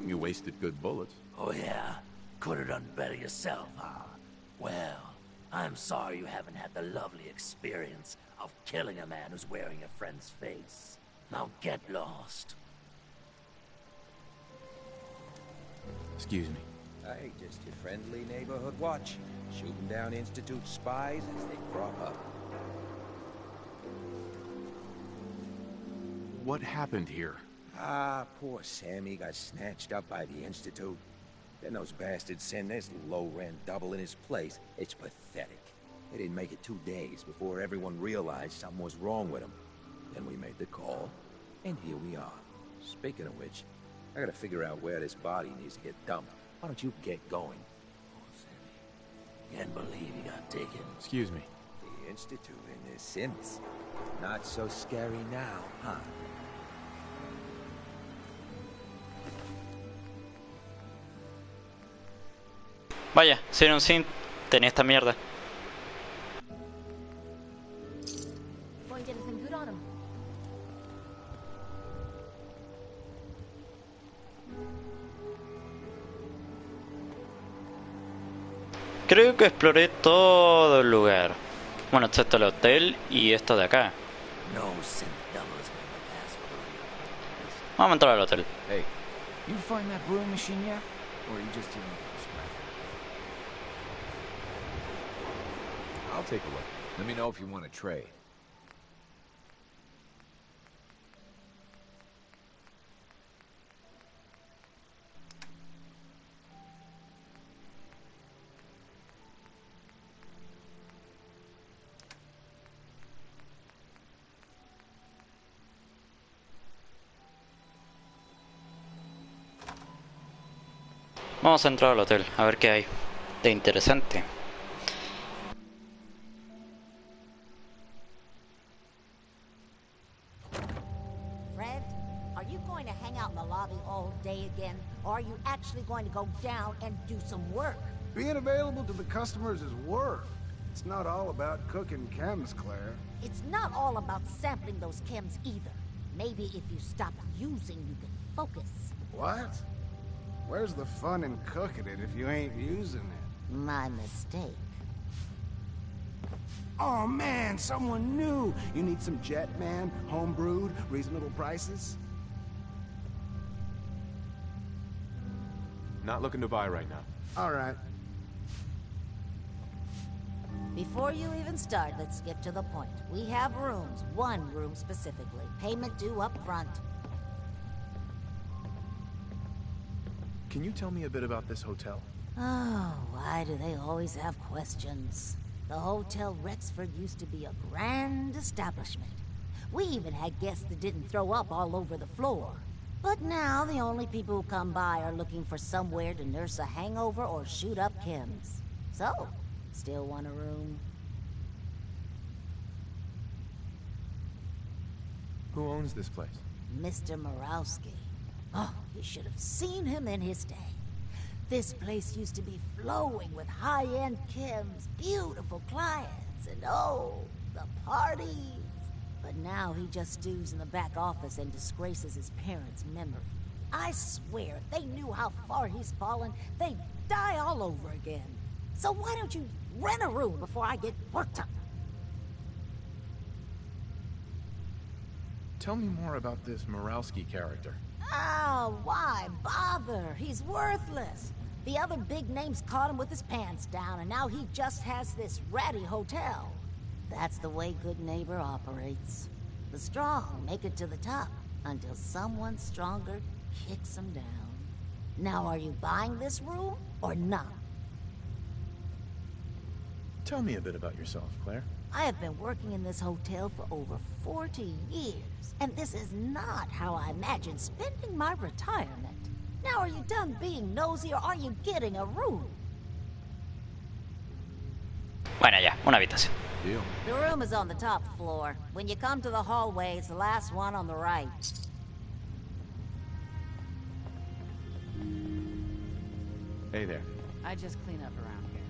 You wasted good bullets. Oh yeah? Could have done better yourself, huh? Well, I'm sorry you haven't had the lovely experience of killing a man who's wearing a friend's face. Now get lost. Excuse me. Hey, just your friendly neighborhood watch. Shooting down Institute spies as they crop up. What happened here? Ah, poor Sammy got snatched up by the Institute. Then those bastards send this low-rent double in his place. It's pathetic. They didn't make it 2 days before everyone realized something was wrong with him. Then we made the call, and here we are. Speaking of which, I gotta figure out where this body needs to get dumped. Why don't you get going? Oh, Sammy. Can't believe he got taken. Excuse me. The Institute and their Sims. Not so scary now, huh? Vaya, si era un sim, tenía esta mierda. Find anything good on him? Creo que exploré todo el lugar. Bueno, excepto el hotel y esto de acá. Vamos a entrar al hotel. Hey, you find that brewing machine yet? Or are you just doing this? I'll take a look. Let me know if you want to trade. Vamos a entrar al hotel, a ver qué hay de interesante. Fred, are you going to hang out in the lobby all day again? Or are you actually going to go down and do some work? Being available to the customers is work. It's not all about cooking chems, Claire. It's not all about sampling those chems either. Maybe if you stop using, you can focus. What? Where's the fun in cooking it if you ain't using it? My mistake. Oh man, someone new! You need some jet, man? Home-brewed, reasonable prices? Not looking to buy right now. Alright. Before you even start, let's skip to the point. We have rooms, one room specifically. Payment due up front. Can you tell me a bit about this hotel? Oh, why do they always have questions? The Hotel Rexford used to be a grand establishment. We even had guests that didn't throw up all over the floor. But now the only people who come by are looking for somewhere to nurse a hangover or shoot up chems. So, still want a room? Who owns this place? Mr. Morowski. Oh, you should have seen him in his day. This place used to be flowing with high-end chems, beautiful clients, and oh, the parties. But now he just stews in the back office and disgraces his parents' memory. I swear, if they knew how far he's fallen, they'd die all over again. So why don't you rent a room before I get worked up? Tell me more about this Morowski character. Oh, why bother? He's worthless. The other big names caught him with his pants down, and now he just has this ratty hotel. That's the way Good Neighbor operates. The strong make it to the top, until someone stronger kicks them down. Now, are you buying this room, or not? Tell me a bit about yourself, Claire. I have been working in this hotel for over 40 years, and this is not how I imagined spending my retirement. Now, are you done being nosy, or are you getting a room? Bueno, ya, una habitación. Deal. The room is on the top floor. When you come to the hallway, it's the last one on the right. Hey there. I just clean up around here.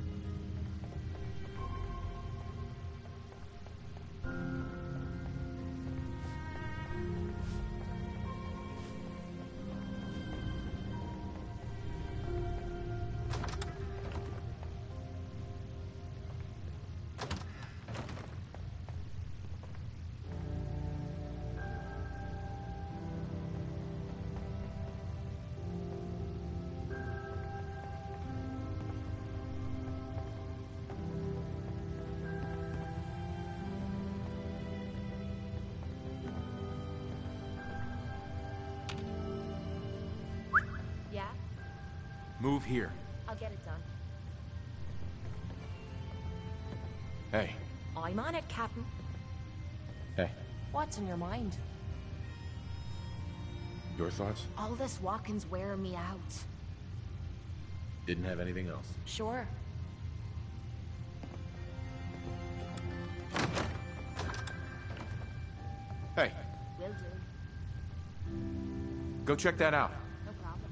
Yeah? Move here. I'll get it done. Hey. I'm on it, Captain. Hey. What's in your mind? Your thoughts? All this walking's wearing me out. Didn't have anything else. Sure. Hey, Will do. go check that out. No problem.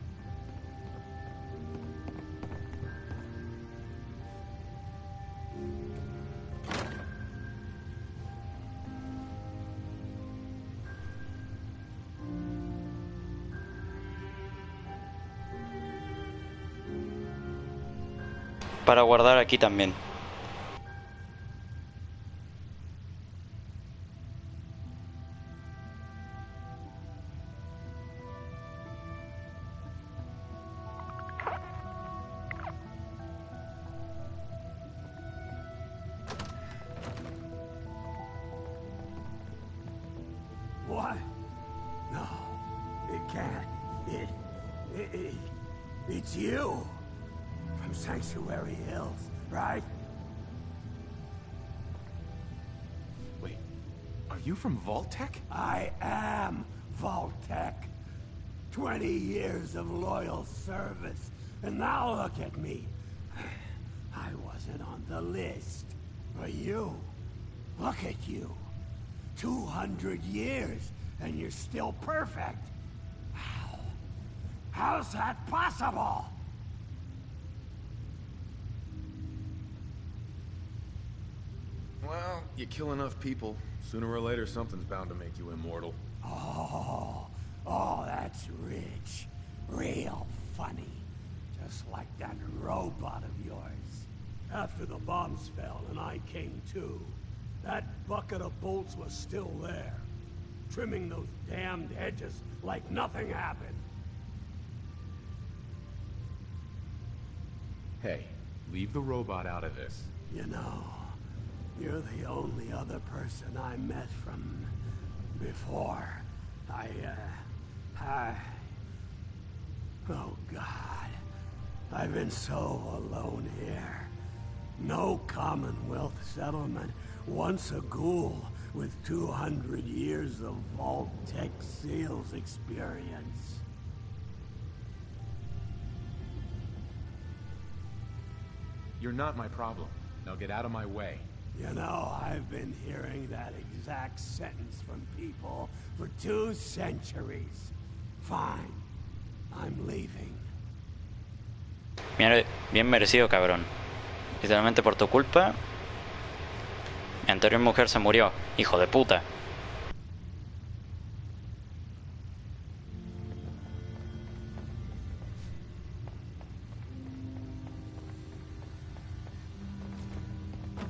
Para guardar aquí también. What? No, it can't. It's you. From Sanctuary Hills, right? Wait, are you from Vault-Tec? I am Vault-Tec. 20 years of loyal service. And now look at me. I wasn't on the list. But you, look at you. 200 years, and you're still perfect. How? How's that possible? Well, you kill enough people, sooner or later something's bound to make you immortal. Oh, that's rich. Real funny. Just like that robot of yours. After the bombs fell and I came to, that bucket of bolts was still there. Trimming those damned edges like nothing happened. Hey, leave the robot out of this. You know, you're the only other person I met from before. Oh God. I've been so alone here. No Commonwealth settlement. Once a ghoul with 200 years of Vault-Tec sales experience. You're not my problem. Now get out of my way. You know, I've been hearing that exact sentence from people for 2 centuries. Fine. I'm leaving. Mira, bien merecido, cabrón. Literalmente por tu culpa, mi anterior mujer se murió. Hijo de puta.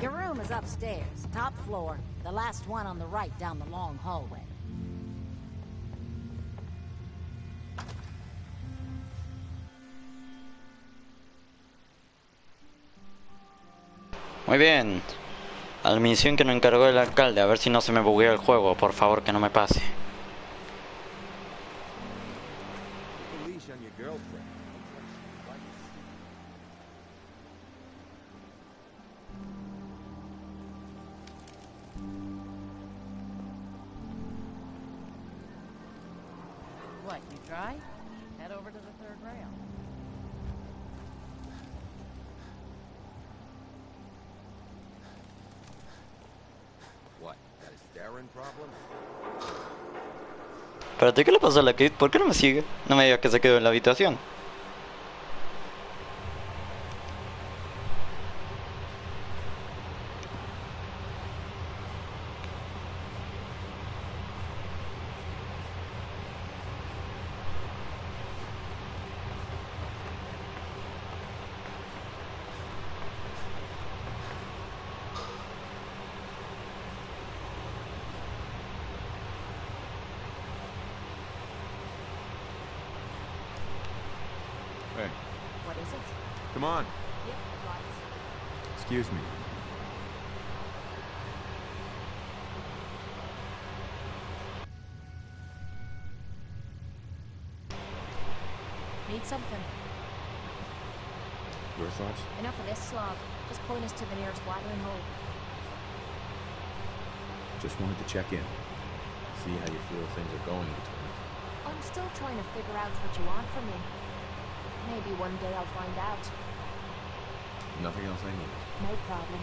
Your room is upstairs, top floor, the last one on the right down the long hallway. Muy bien. A la misión que nos encargó el alcalde, a ver si no se me buguea el juego, por favor, que no me pase. What, you try? Head over to the third rail. What? Got a staring problem? Espérate, ¿qué le pasó a la Kate? ¿Por qué no me sigue? No me digas que se quedó en la habitación. Hey, What is it? come on. Yep, right. Excuse me. Need something. Your thoughts? Enough of this slog. Just point us to the nearest watering hole. Just wanted to check in. See how you feel things are going between. I'm still trying to figure out what you want from me. Maybe one day I'll find out. Nothing else I need. No problem.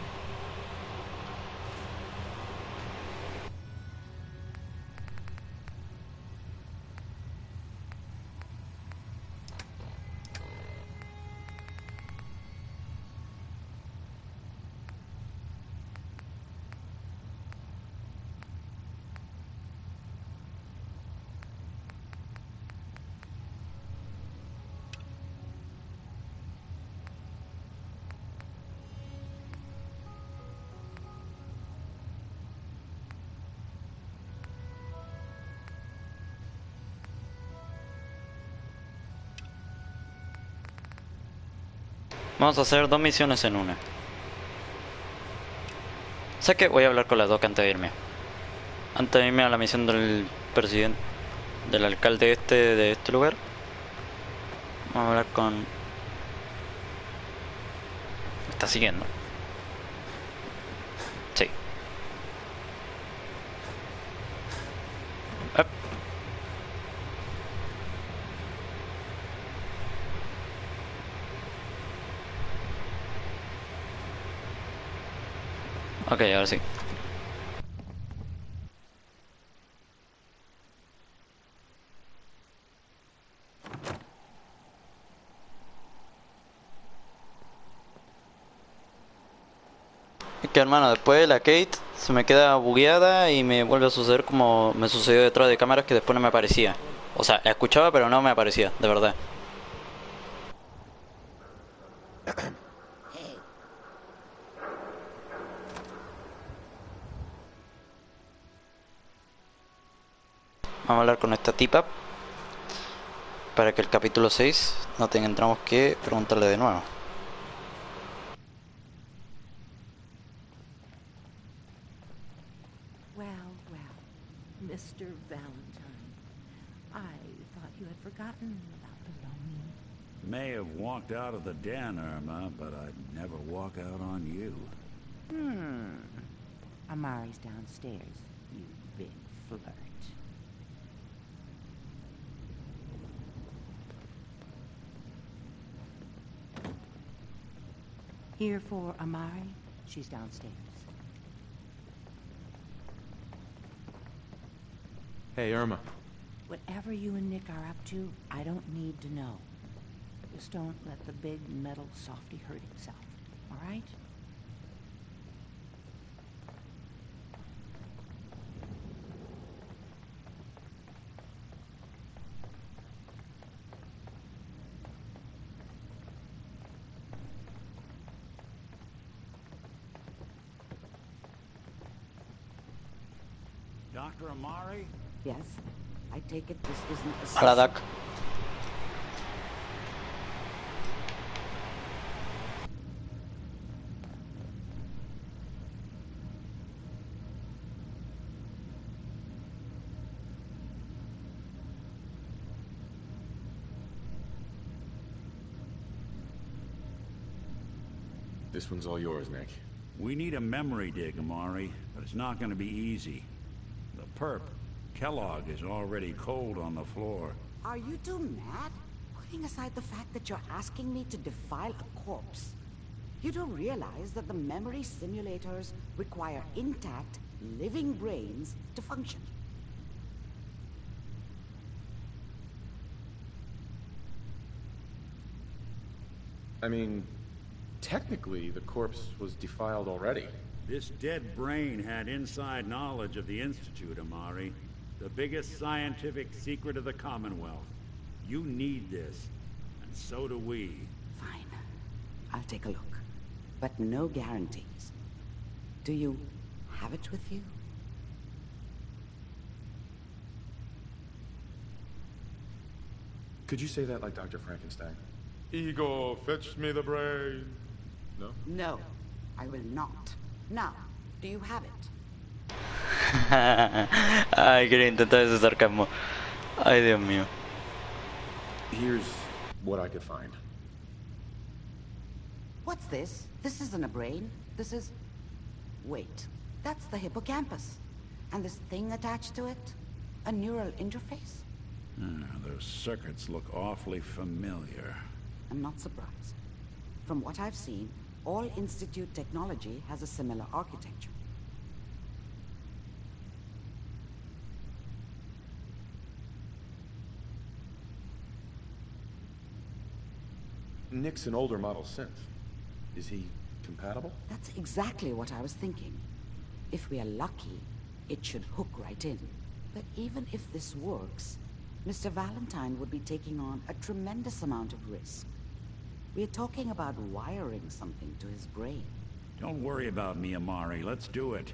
Vamos a hacer 2 misiones en una. Sé que voy a hablar con las dos antes de irme. Antes de irme a la misión del presidente, del alcalde de este lugar. Vamos a hablar con... Me está siguiendo. Sí. Ok, ahora sí. Es que hermano, después de la Kate se me queda bugueada y me vuelve a suceder como me sucedió detrás de cámaras, que después no me aparecía. O sea, la escuchaba pero no me aparecía, de verdad. Vamos a hablar con esta tipa para que el capítulo 6 no tengamos que preguntarle de nuevo. Well, Mr. Valentine, I thought you had forgotten about the longing. May have walked out of the den, Irma, but I'd never walk out on you. Amari's downstairs, you big flirt. Here for Amari, she's downstairs. Hey, Irma. Whatever you and Nick are up to, I don't need to know. Just don't let the big metal softy hurt himself, all right? Dr. Amari? Yes, I take it this isn't a... Hola, Doc. This one's all yours, Nick. We need a memory dig, Amari, but it's not going to be easy. The perp, Kellogg, is already cold on the floor. Are you two mad? Putting aside the fact that you're asking me to defile a corpse, you don't realize that the memory simulators require intact, living brains to function. I mean, technically, the corpse was defiled already. This dead brain had inside knowledge of the Institute, Amari. The biggest scientific secret of the Commonwealth. You need this, and so do we. Fine. I'll take a look. But no guarantees. Do you have it with you? Could you say that like Dr. Frankenstein? Ego, fetch me the brain. No? No, I will not. Now, do you have it? Ay, quería intentar ese sarcasmo. Ay, Dios mío. Here's what I could find. What's this? This isn't a brain. This is... Wait, that's the hippocampus. And this thing attached to it? A neural interface? Those circuits look awfully familiar. I'm not surprised. From what I've seen, all Institute technology has a similar architecture. Nick's an older model synth. Is he compatible? That's exactly what I was thinking. If we are lucky, it should hook right in. But even if this works, Mr. Valentine would be taking on a tremendous amount of risk. We're talking about wiring something to his brain. Don't worry about me, Amari. Let's do it.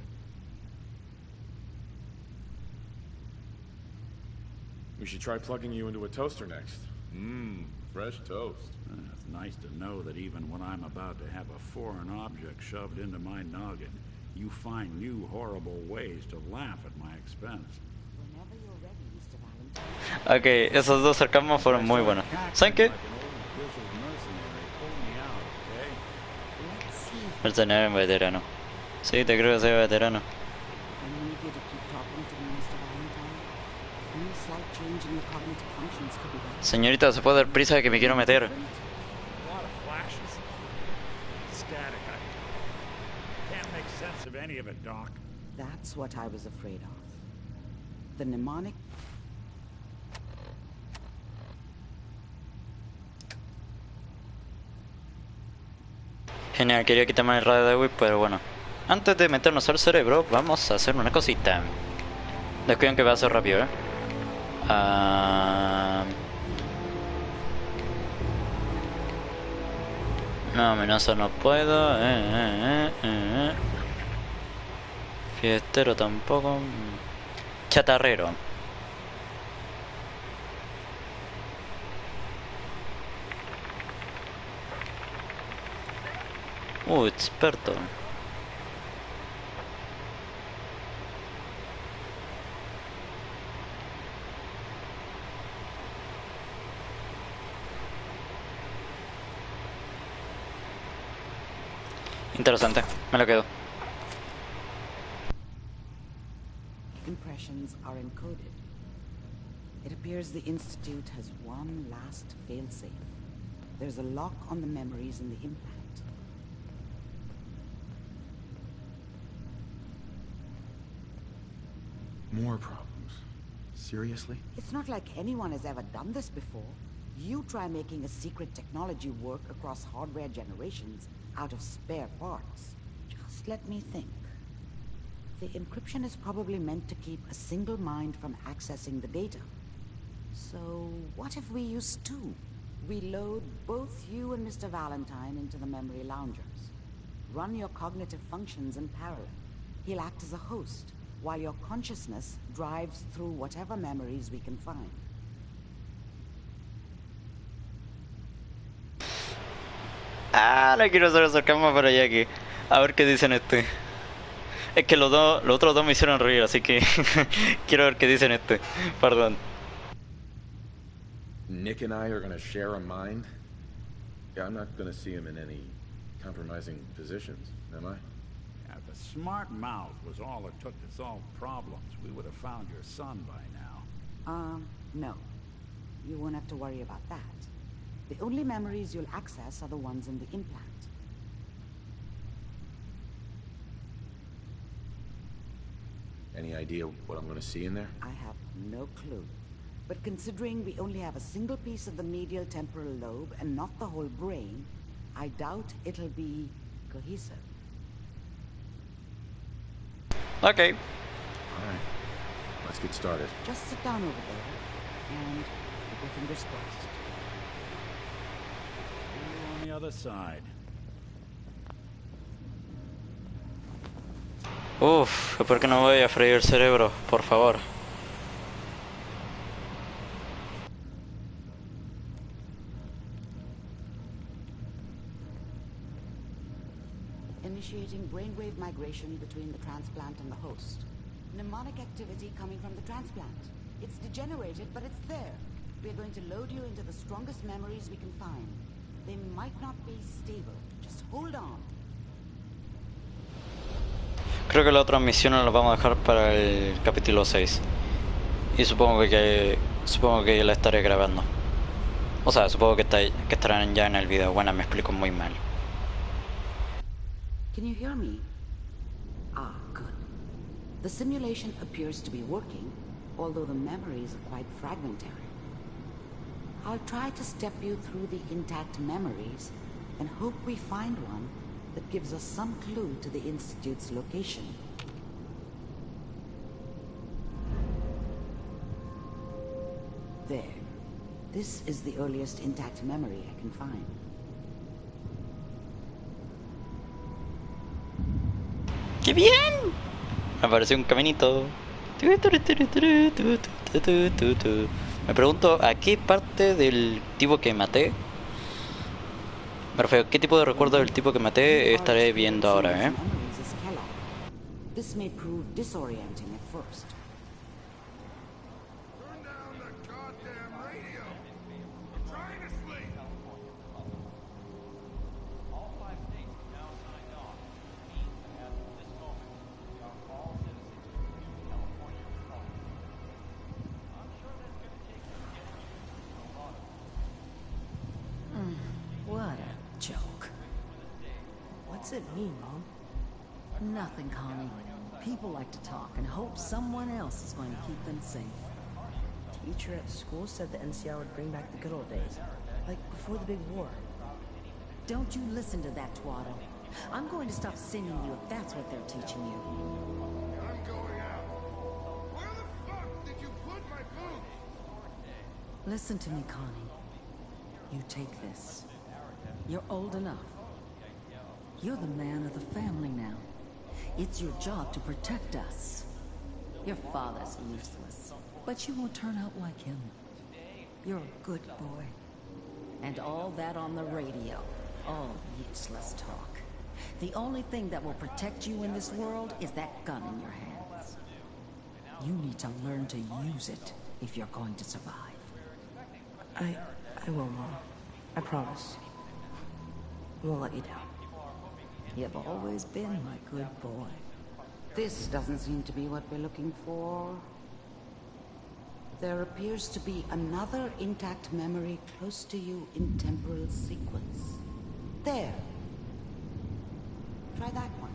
We should try plugging you into a toaster next. Fresh toast. It's nice to know that even when I'm about to have a foreign object shoved into my noggin, you find new horrible ways to laugh at my expense. Ok, esos dos sarcasmos fueron muy buenos. ¿Saben qué? Mercenario veterano. Sí, te creo que soy veterano. Señorita, ¿se puede dar prisa de que me quiero meter? That's what I was afraid of. The mnemonic. Genial, quería quitarme el radio de Wii, pero bueno. Antes de meternos al cerebro, vamos a hacer una cosita. Descuiden que va a ser rápido, No, amenaza no puedo. Fiestero tampoco. Chatarrero. Experto. Interesante, me lo quedo. Impressions are encoded. It appears the Institute has one last failsafe. There's a lock on the memories in the implant. More problems. Seriously? It's not like anyone has ever done this before. You try making a secret technology work across hardware generations out of spare parts. Just let me think. The encryption is probably meant to keep a single mind from accessing the data. So what if we use two? We load both you and Mr. Valentine into the memory loungers. Run your cognitive functions in parallel. He'll act as a host, while your consciousness drives through whatever memories we can find. No quiero hacer sarcasmo para allá aquí. A ver qué dicen este. Es que los otros dos me hicieron reír, así que quiero ver qué dicen este. Perdón. Nick and I are gonna share a mind? Yeah, I'm not gonna see him in any compromising positions, am I? If a smart mouth was all it took to solve problems, we would have found your son by now. No. You won't have to worry about that. The only memories you'll access are the ones in the implant. Any idea what I'm gonna see in there? I have no clue. But considering we only have a single piece of the medial temporal lobe and not the whole brain, I doubt it'll be cohesive. Okay. Alright. Let's get started. Just sit down over there and keep your fingers crossed. On the other side. ¿Por qué no voy a freír el cerebro? Por favor. Initiating brainwave migration between the transplant and the host. Mnemonic activity coming from the transplant. It's degenerated, but it's there. We're going to load you into the strongest memories we can find. They might not be stable. Just hold on. Creo que la otra misión la vamos a dejar para el capítulo 6. Y supongo que la estaré grabando. O sea, supongo que estarán ya en el video. Bueno, me explico muy mal. Can you hear me? Ah, good. The simulation appears to be working, although the memories are quite fragmentary. I'll try to step you through the intact memories and hope we find one that gives us some clue to the Institute's location. There. This is the earliest intact memory I can find. ¡Qué bien! Apareció un caminito. Me pregunto a qué parte del tipo que maté, me refiero, qué tipo de recuerdo del tipo que maté estaré viendo ahora, ¿eh? This may prove disorienting at first. What a joke. What's it mean, Mom? Nothing, Connie. People like to talk and hope someone else is going to keep them safe. Teacher at school said the NCR would bring back the good old days, like before the big war. Don't you listen to that twaddle. I'm going to stop singing you if that's what they're teaching you. I'm going out. Where the fuck did you put my boots? Listen to me, Connie. You take this. You're old enough. You're the man of the family now. It's your job to protect us. Your father's useless, but you won't turn out like him. You're a good boy. And all that on the radio, all useless talk. The only thing that will protect you in this world is that gun in your hands. You need to learn to use it if you're going to survive. I will, Mom. I promise. I won't let you down. You've always been my good boy. This doesn't seem to be what we're looking for. There appears to be another intact memory close to you in temporal sequence. There. Try that one.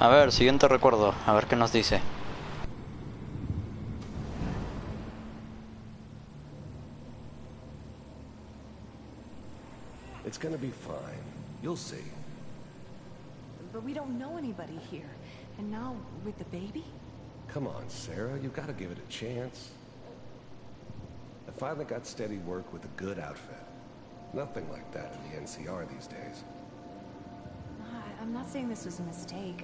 A ver, siguiente recuerdo, a ver qué nos dice. It's gonna be fine. You'll see. But we don't know anybody here. And now, with the baby? Come on, Sarah. You've got to give it a chance. I finally got steady work with a good outfit. Nothing like that in the NCR these days. I'm not saying this was a mistake.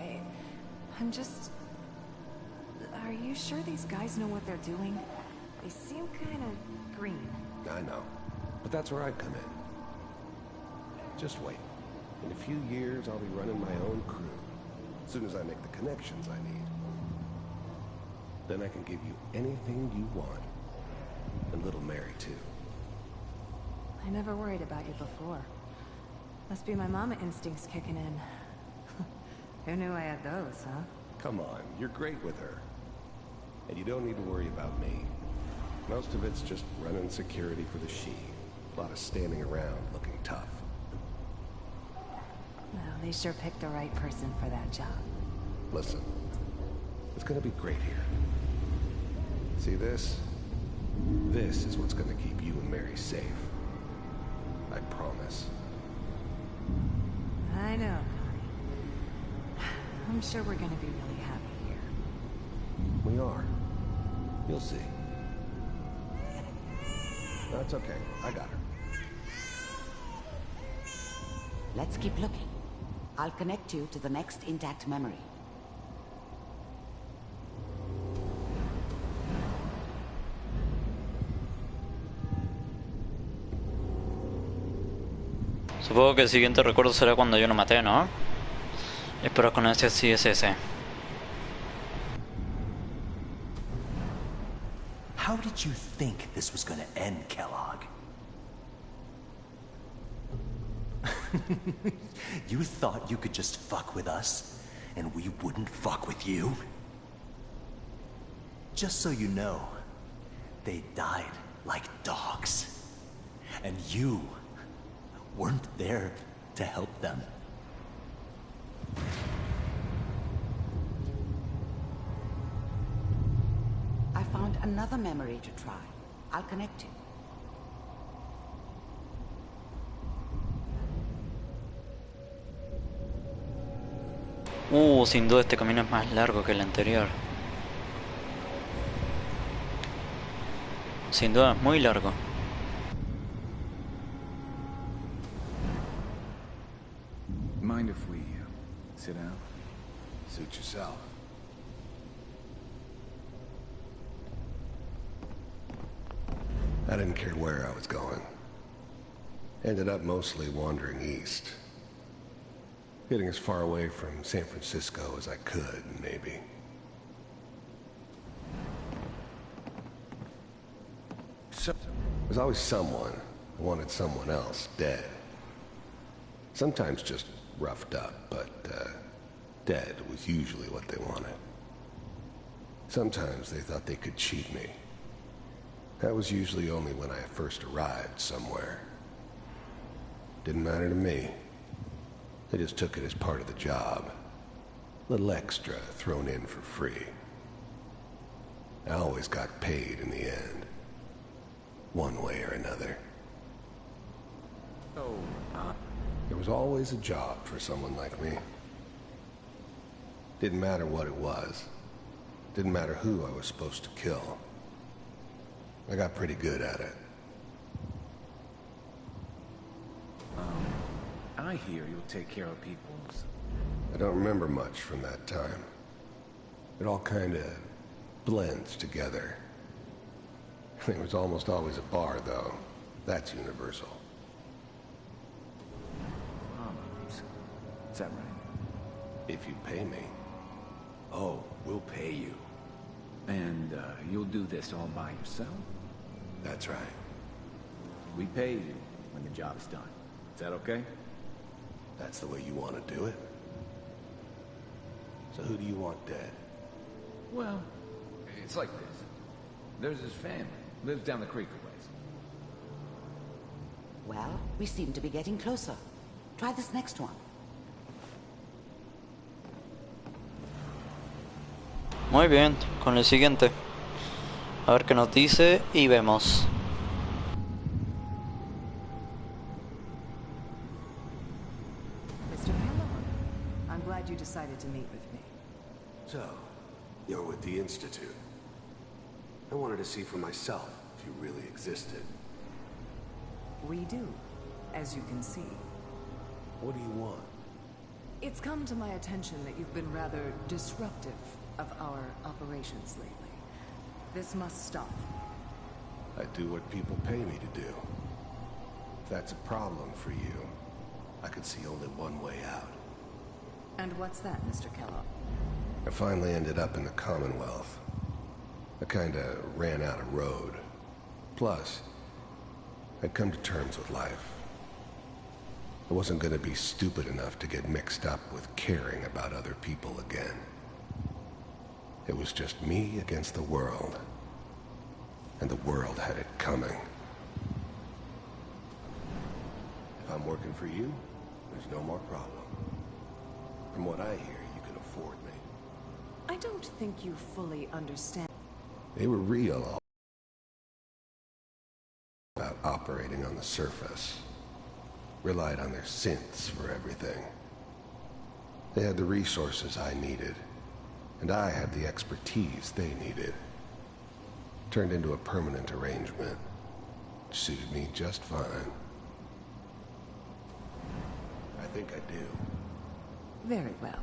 I'm just... Are you sure these guys know what they're doing? They seem kind of green. I know. But that's where I come in. Just wait. In a few years, I'll be running my own crew. As soon as I make the connections I need. Then I can give you anything you want. And little Mary, too. I never worried about you before. Must be my mama instincts kicking in. Who knew I had those, huh? Come on, you're great with her. And you don't need to worry about me. Most of it's just running security for the she. A lot of standing around looking tough. Well, they sure picked the right person for that job. Listen, it's gonna be great here. See this? This is what's gonna keep you and Mary safe. I promise. I know, Connie. I'm sure we're gonna be really happy here. We are. You'll see. That's okay. I got her. Let's keep looking. I'll connect you to the next intact memory. Supongo que el siguiente recuerdo será cuando yo lo maté, ¿no? Espero con este sí es ese. How did you think this was gonna end, Kellogg? You thought you could just fuck with us, and we wouldn't fuck with you? Just so you know, they died like dogs. And you weren't there to help them. I found another memory to try. I'll connect you. Sin duda este camino es más largo que el anterior. Sin duda, muy largo. Mind if we sit down? Suit yourself. I didn't care where I was going. Ended up mostly wandering east. Getting as far away from San Francisco as I could, maybe. So, there's always someone who wanted someone else dead. Sometimes just roughed up, but dead was usually what they wanted. Sometimes they thought they could cheat me. That was usually only when I first arrived somewhere. Didn't matter to me. They just took it as part of the job. A little extra thrown in for free. I always got paid in the end. One way or another. So, there was always a job for someone like me. Didn't matter what it was. Didn't matter who I was supposed to kill. I got pretty good at it. I hear you'll take care of people's... I don't remember much from that time. It all kind of blends together. There was almost always a bar, though. That's universal. Is that right? If you pay me. Oh, we'll pay you. And you'll do this all by yourself? That's right. We pay you when the job is done. Is that okay? That's the way you want to do it? So who do you want dead? Well, it's like this. There's his family. Lives down the creek a ways. Well, we seem to be getting closer. Try this next one. Muy bien, con el siguiente. A ver qué nos dice y vemos. Mr. Kellogg, I'm glad you decided to meet with me. So, you're with the Institute. I wanted to see for myself if you really existed. We do, as you can see. What do you want? It's come to my attention that you've been rather disruptive of our operations lately. This must stop. I do what people pay me to do. If that's a problem for you, I could see only one way out. And what's that, Mr. Kellogg? I finally ended up in the Commonwealth. I kinda ran out of road. Plus, I'd come to terms with life. I wasn't gonna be stupid enough to get mixed up with caring about other people again. It was just me against the world. And the world had it coming. If I'm working for you, there's no more problem. From what I hear, you can afford me. I don't think you fully understand. They were real about operating on the surface. Relied on their synths for everything. They had the resources I needed, and I had the expertise they needed. Turned into a permanent arrangement. Suited me just fine. I think I do. Very well.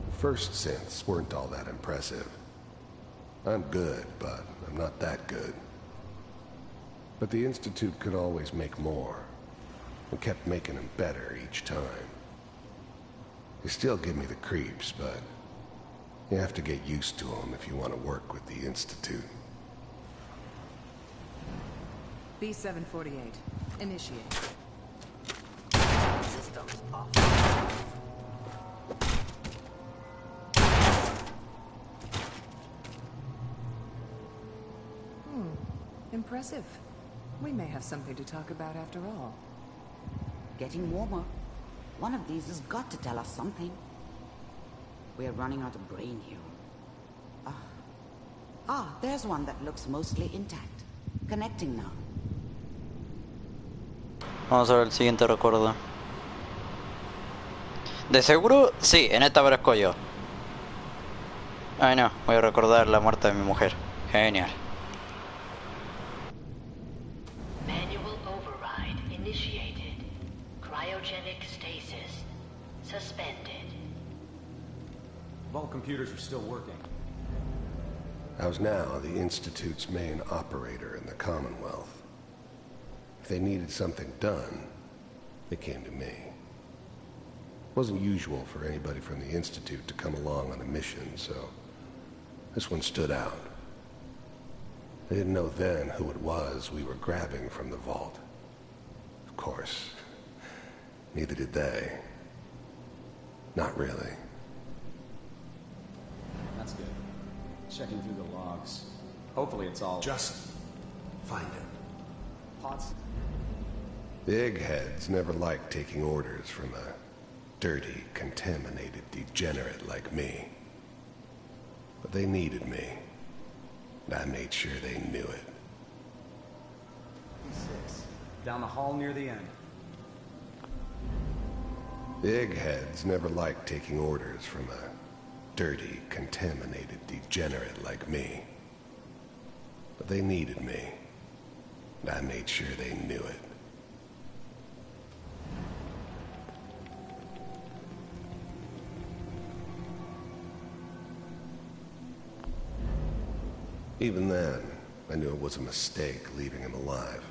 The first synths weren't all that impressive. I'm good, but I'm not that good. But the Institute could always make more, and kept making them better each time. They still give me the creeps, but you have to get used to them if you want to work with the Institute. B-748. Initiate. Systems off. Impressive. We may have something to talk about after all. Getting warmer. One of these has got to tell us something. We're running out of brain here. There's one that looks mostly intact. Connecting now. Vamos a ver el siguiente recuerdo. De seguro, sí, en esta aparezco yo. Ay no, voy a recordar la muerte de mi mujer. Genial. Manual override initiated. Cryogenic stasis suspended. All computers are still working. I was now the Institute's main operator in the Commonwealth. If they needed something done, they came to me. It wasn't usual for anybody from the Institute to come along on a mission, so this one stood out. They didn't know then who it was we were grabbing from the vault. Of course, neither did they. Not really. That's good. Checking through the logs. Hopefully it's all... Just find him. Pots? The eggheads never liked taking orders from a dirty, contaminated degenerate like me. But they needed me, and I made sure they knew it. P6. Down the hall near the end. The eggheads never liked taking orders from a dirty, contaminated degenerate like me. But they needed me, and I made sure they knew it. Even then, I knew it was a mistake leaving him alive.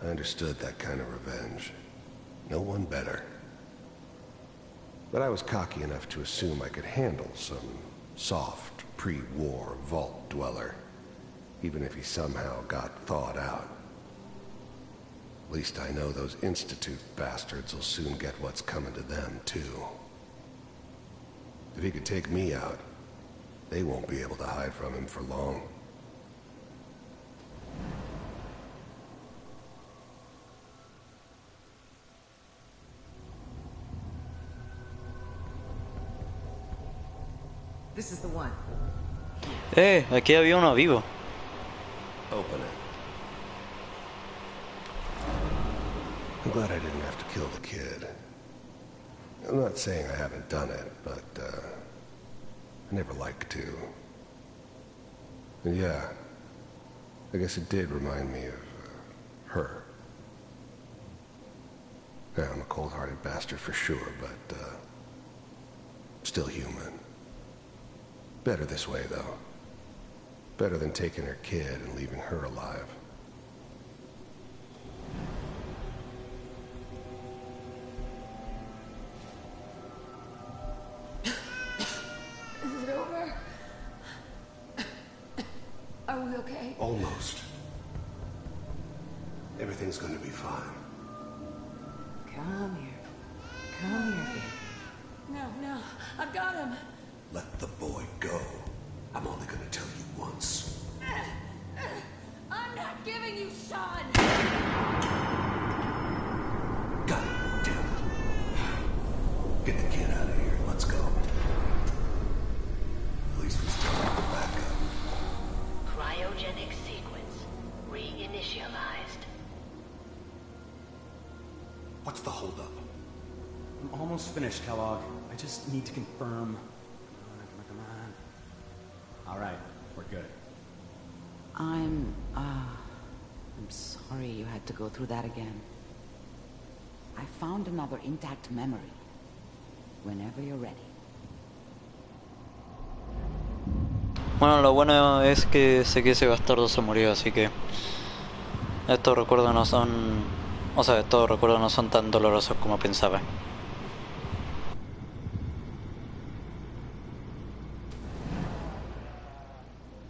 I understood that kind of revenge. No one better. But I was cocky enough to assume I could handle some soft, pre-war vault dweller, even if he somehow got thawed out. At least I know those Institute bastards will soon get what's coming to them, too. If he could take me out, they won't be able to hide from him for long. This is the one. Aquí había uno vivo. Open it. I'm glad I didn't have to kill the kid. I'm not saying I haven't done it, but, I never liked to. And yeah, I guess it did remind me of, her. Yeah, I'm a cold-hearted bastard for sure, but, still human. Better this way, though. Better than taking her kid and leaving her alive. Is it over? Are we okay? Almost. Everything's going to be fine. Come here. Come here, baby. No, I've got him. Let the boy go. I'm only going to tell you once. I'm not giving you Sean. God damn it. Get the kid out of here. Let's go. At least we still have the backup. Cryogenic sequence reinitialized. What's the holdup? I'm almost finished, Kellogg. I just need to confirm. Come on. All right, we're good. I'm sorry you had to go through that again. I found another intact memory. Whenever you're ready. Bueno, lo bueno es que sé que ese bastardo se murió, así que estos recuerdos no son, o sea, estos recuerdos no son tan dolorosos como pensaba.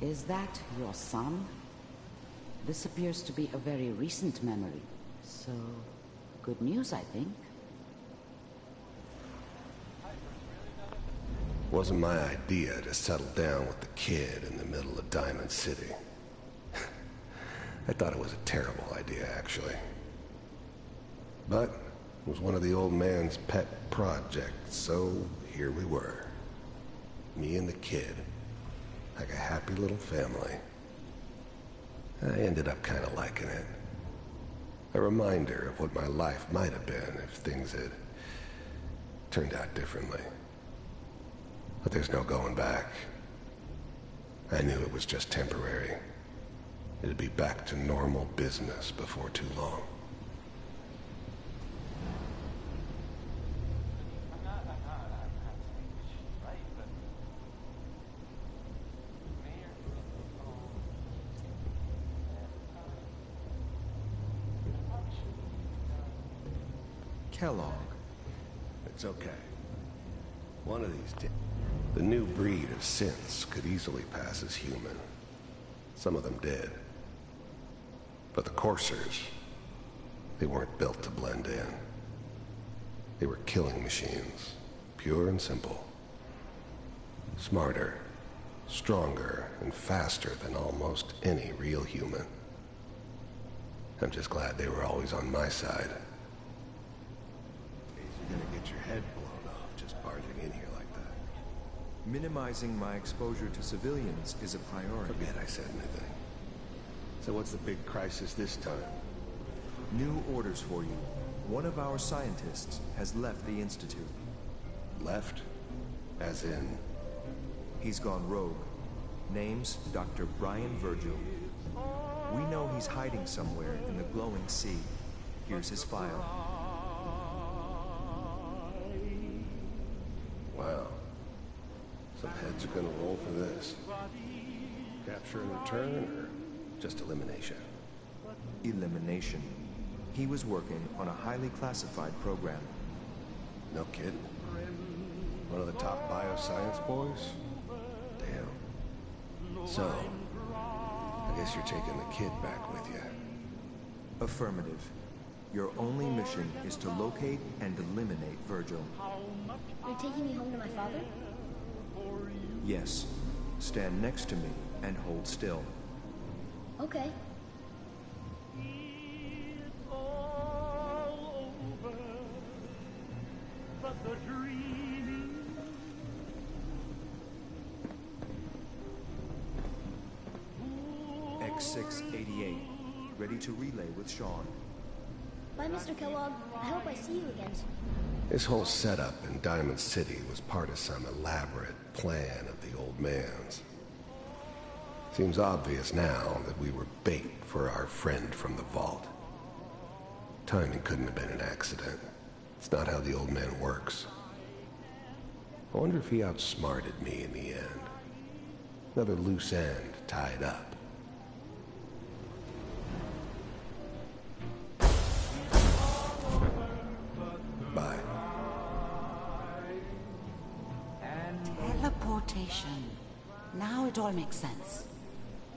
Is that your son? This appears to be a very recent memory, so good news, I think. Wasn't my idea to settle down with the kid in the middle of Diamond City. I thought it was a terrible idea, actually. But it was one of the old man's pet projects, so here we were. Me and the kid. Like a happy little family. I ended up kind of liking it. A reminder of what my life might have been if things had turned out differently. But there's no going back. I knew it was just temporary. It'd be back to normal business before too long. Kellogg. It's okay. One of these days, the new breed of synths could easily pass as human. Some of them did. But the coursers, they weren't built to blend in. They were killing machines, pure and simple. Smarter, stronger, and faster than almost any real human. I'm just glad they were always on my side. You're gonna get your head blown off just barging in here like that. Minimizing my exposure to civilians is a priority. Forget I said anything. So what's the big crisis this time? New orders for you. One of our scientists has left the Institute. Left? As in? He's gone rogue. Name's Dr. Brian Virgil. We know he's hiding somewhere in the glowing sea. Here's his file. Wow. Some heads are gonna roll for this. Capture and return, or just elimination? Elimination. He was working on a highly classified program. No kidding. One of the top bioscience boys? Damn. So, I guess you're taking the kid back with you. Affirmative. Your only mission is to locate and eliminate Virgil. You're taking me home to my father? Yes. Stand next to me and hold still. Okay. X688, ready to relay with Sean. Bye, Mr. Kellogg. I hope I see you again. This whole setup in Diamond City was part of some elaborate plan of the old man's. Seems obvious now that we were bait for our friend from the vault. Timing couldn't have been an accident. It's not how the old man works. I wonder if he outsmarted me in the end. Another loose end tied up. Bye. Teleportation. Now it all makes sense.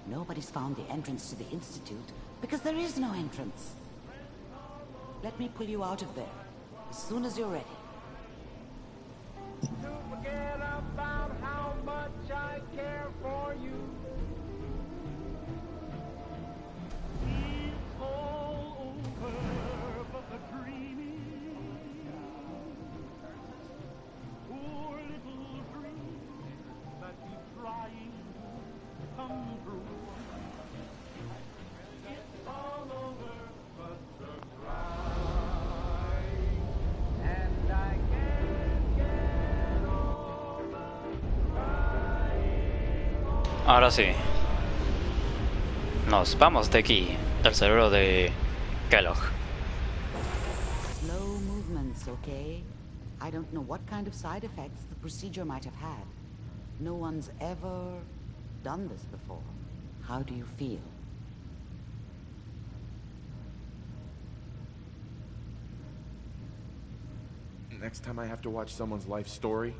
Nobody's found the entrance to the Institute because there is no entrance. Let me pull you out of there as soon as you're ready. Forget about how much I care for you. It's all over, but the dreaming. Poor little dream that keeps trying to come true. It's all over, but the cry, and I can't get over crying. Ahora sí. Nos vamos de aquí, del cerebro de Kellogg. Slow movements, okay? I don't know what kind of side effects the procedure might have had. No one's ever done this before. How do you feel? Next time I have to watch someone's life story,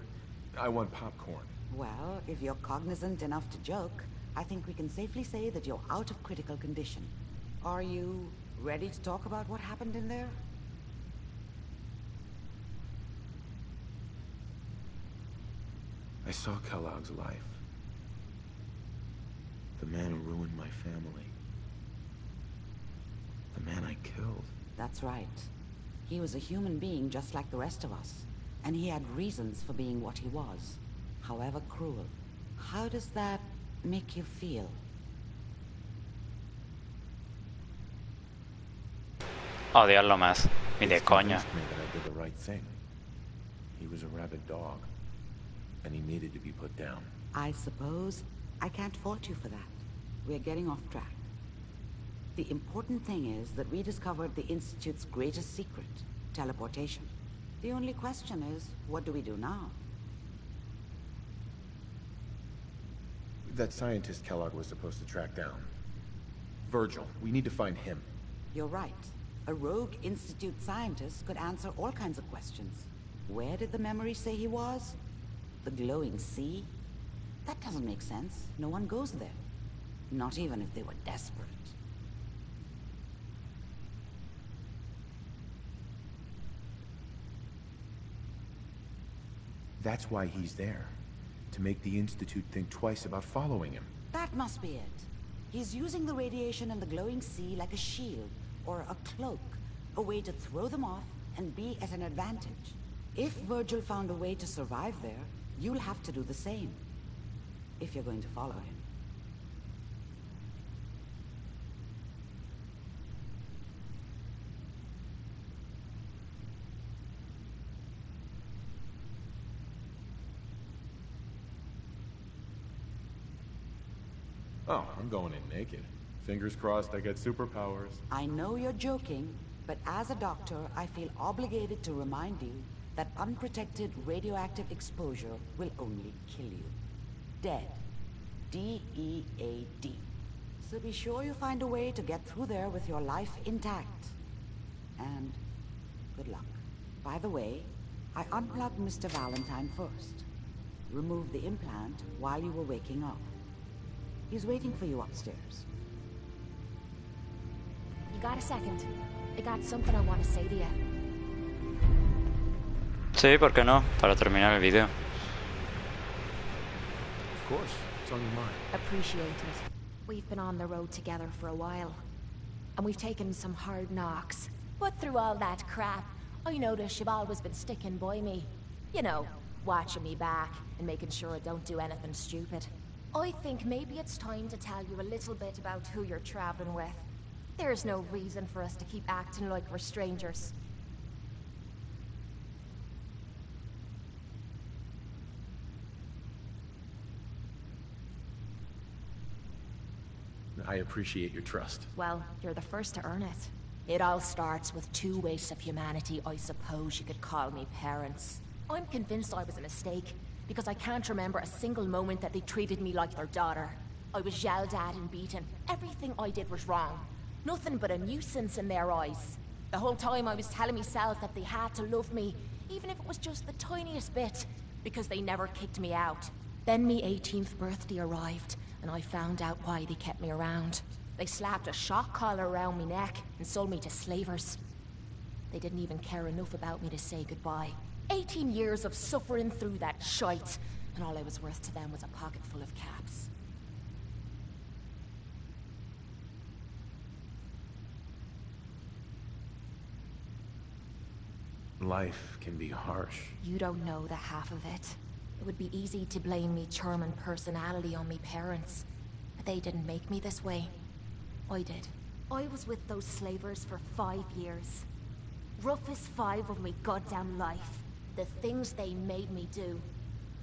I want popcorn. Well, if you're cognizant enough to joke, I think we can safely say that you're out of critical condition. Are you ready to talk about what happened in there? I saw Kellogg's life. The man who ruined my family. The man I killed. That's right. He was a human being just like the rest of us, and he had reasons for being what he was, however cruel. How does that make you feel? Odiarlo más. Ni de coña. Convinced me that I did the right thing. He was a rabid dog, and he needed to be put down. I suppose I can't fault you for that. We're getting off track. The important thing is that we discovered the Institute's greatest secret, teleportation. The only question is, what do we do now? That scientist Kellogg was supposed to track down. Virgil, we need to find him. You're right. A rogue Institute scientist could answer all kinds of questions. Where did the memory say he was? The glowing sea? That doesn't make sense. No one goes there. Not even if they were desperate. That's why he's there. To make the Institute think twice about following him. That must be it. He's using the radiation in the glowing sea like a shield, or a cloak. A way to throw them off and be at an advantage. If Virgil found a way to survive there, you'll have to do the same. If you're going to follow him. Oh, I'm going in naked. Fingers crossed I get superpowers. I know you're joking, but as a doctor, I feel obligated to remind you that unprotected radioactive exposure will only kill you. Dead. D-E-A-D. So be sure you find a way to get through there with your life intact. And good luck. By the way, I unplugged Mr. Valentine first. Removed the implant while you were waking up. He's waiting for you upstairs. You got a second? I got something I want to say to you. Sí, ¿por qué no? Para terminar el video. Of course. What's on your mind? Appreciate it. We've been on the road together for a while. And we've taken some hard knocks. But through all that crap, I noticed you've always been sticking by me. You know, watching me back and making sure I don't do anything stupid. I think maybe it's time to tell you a little bit about who you're traveling with. There's no reason for us to keep acting like we're strangers. I appreciate your trust. Well, you're the first to earn it. It all starts with two wastes of humanity I suppose you could call me parents. I'm convinced I was a mistake, because I can't remember a single moment that they treated me like their daughter. I was yelled at and beaten. Everything I did was wrong. Nothing but a nuisance in their eyes. The whole time I was telling myself that they had to love me, even if it was just the tiniest bit, because they never kicked me out. Then my 18th birthday arrived, and I found out why they kept me around. They slapped a shock collar around my neck and sold me to slavers. They didn't even care enough about me to say goodbye. 18 years of suffering through that shite, and all I was worth to them was a pocket full of caps. Life can be harsh. You don't know the half of it. It would be easy to blame me charm and personality on me parents, but they didn't make me this way. I did. I was with those slavers for 5 years. Roughest 5 of me goddamn life. The things they made me do.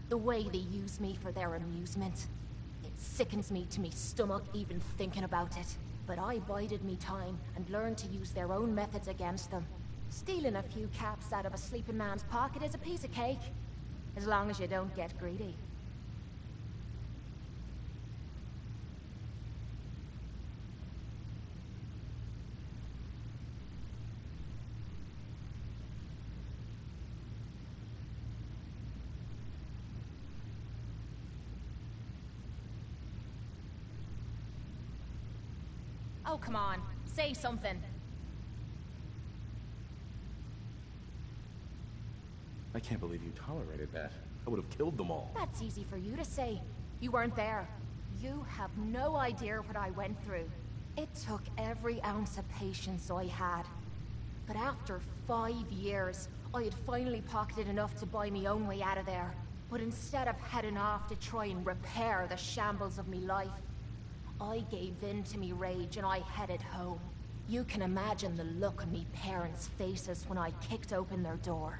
The way they used me for their amusement. It sickens me to me stomach even thinking about it. But I bided me time and learned to use their own methods against them. Stealing a few caps out of a sleeping man's pocket is a piece of cake. As long as you don't get greedy. Oh, come on. Say something. I can't believe you tolerated that. I would have killed them all. That's easy for you to say. You weren't there. You have no idea what I went through. It took every ounce of patience I had. But after 5 years, I had finally pocketed enough to buy me own way out of there. But instead of heading off to try and repair the shambles of me life, I gave in to me rage and I headed home. You can imagine the look on me parents' faces when I kicked open their door.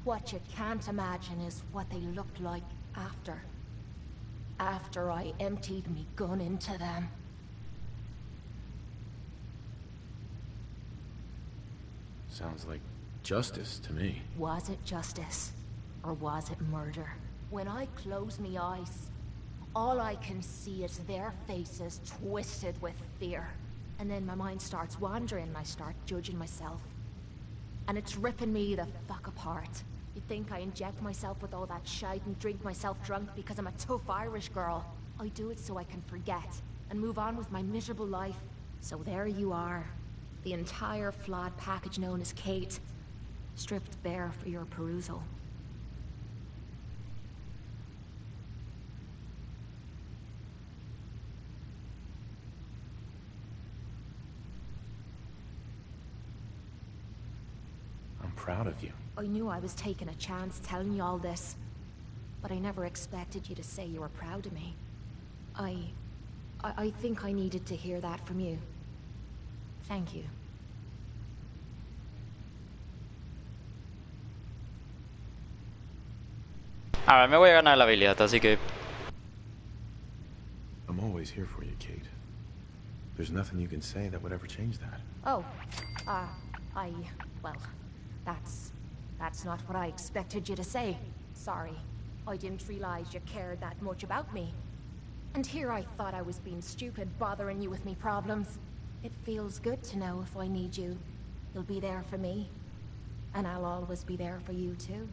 What you can't imagine is what they looked like after. After I emptied me gun into them. Sounds like justice to me. Was it justice? Or was it murder? When I close me eyes, all I can see is their faces twisted with fear. And then my mind starts wandering and I start judging myself. And it's ripping me the fuck apart. You think I inject myself with all that shite and drink myself drunk because I'm a tough Irish girl. I do it so I can forget and move on with my miserable life. So there you are. The entire flawed package known as Kate. Stripped bare for your perusal. I'm proud of you. I knew I was taking a chance telling you all this, but I never expected you to say you were proud of me. I think I needed to hear that from you. Thank you. A ver, me voy a ganar la habilidad, así que... I'm always here for you, Kate. There's nothing you can say that would ever change that. Oh, well, that's not what I expected you to say. Sorry. I didn't realize you cared that much about me. And here I thought I was being stupid, bothering you with me problems. It feels good to know if I need you, you'll be there for me. And I'll always be there for you, too.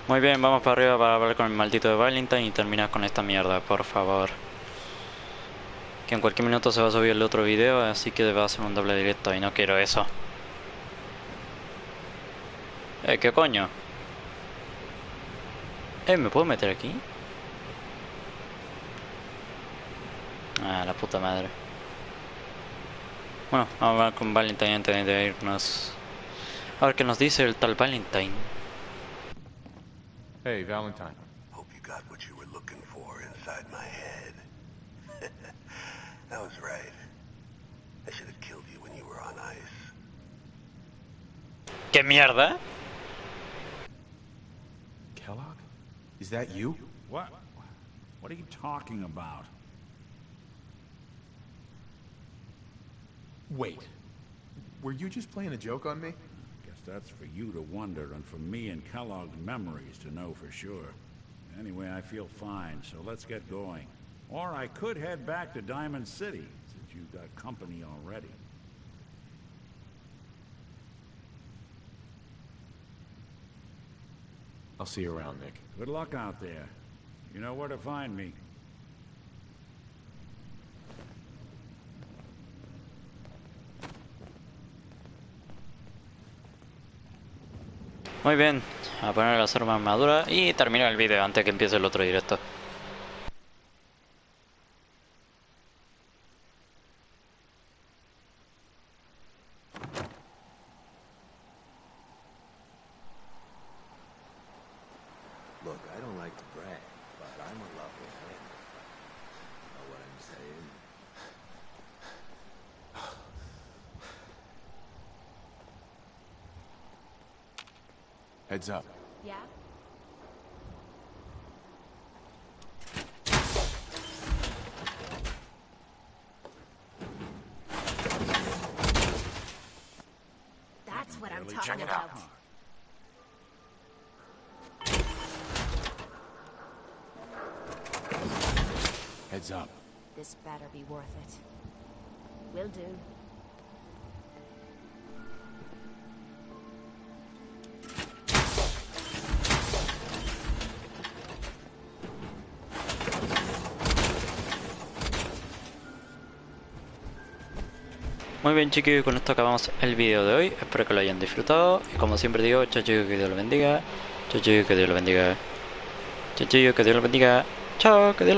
Muy bien, vamos para arriba para hablar con el maldito de Valentine y terminar con esta mierda, por favor. Que en cualquier minuto se va a subir el otro video, así que va a ser un doble directo y no quiero eso. ¿Qué coño? ¿Me puedo meter aquí? Ah, la puta madre. Bueno, vamos a hablar con Valentine antes de irnos. A ver qué nos dice el tal Valentine. Hey, Valentine. Hope you got what you were looking for inside my head. That was right. I should have killed you when you were on ice. ¿Qué mierda? Kellogg? Is that you? What? What are you talking about? Wait. Were you just playing a joke on me? Guess that's for you to wonder and for me and Kellogg's memories to know for sure. Anyway, I feel fine, so let's get going. Or I could head back to Diamond City, since you've got company already. I'll see you around, Nick. Good luck out there. You know where to find me. Muy bien, a poner las armas armadura y terminar el vídeo antes que empiece el otro directo. Look, I don't like to brag, but I'm a lovely man. Know what I'm saying? Heads up. Yeah? That's what I'm talking about. Heads up. This better be worth it. Will do. Muy bien, chicos, con esto acabamos el vídeo de hoy. Espero que lo hayan disfrutado. Y como siempre digo, chao chicos, que Dios los bendiga. Chao chicos, que Dios los bendiga. Chao chicos, que Dios los bendiga. Chao, que Dios los bendiga.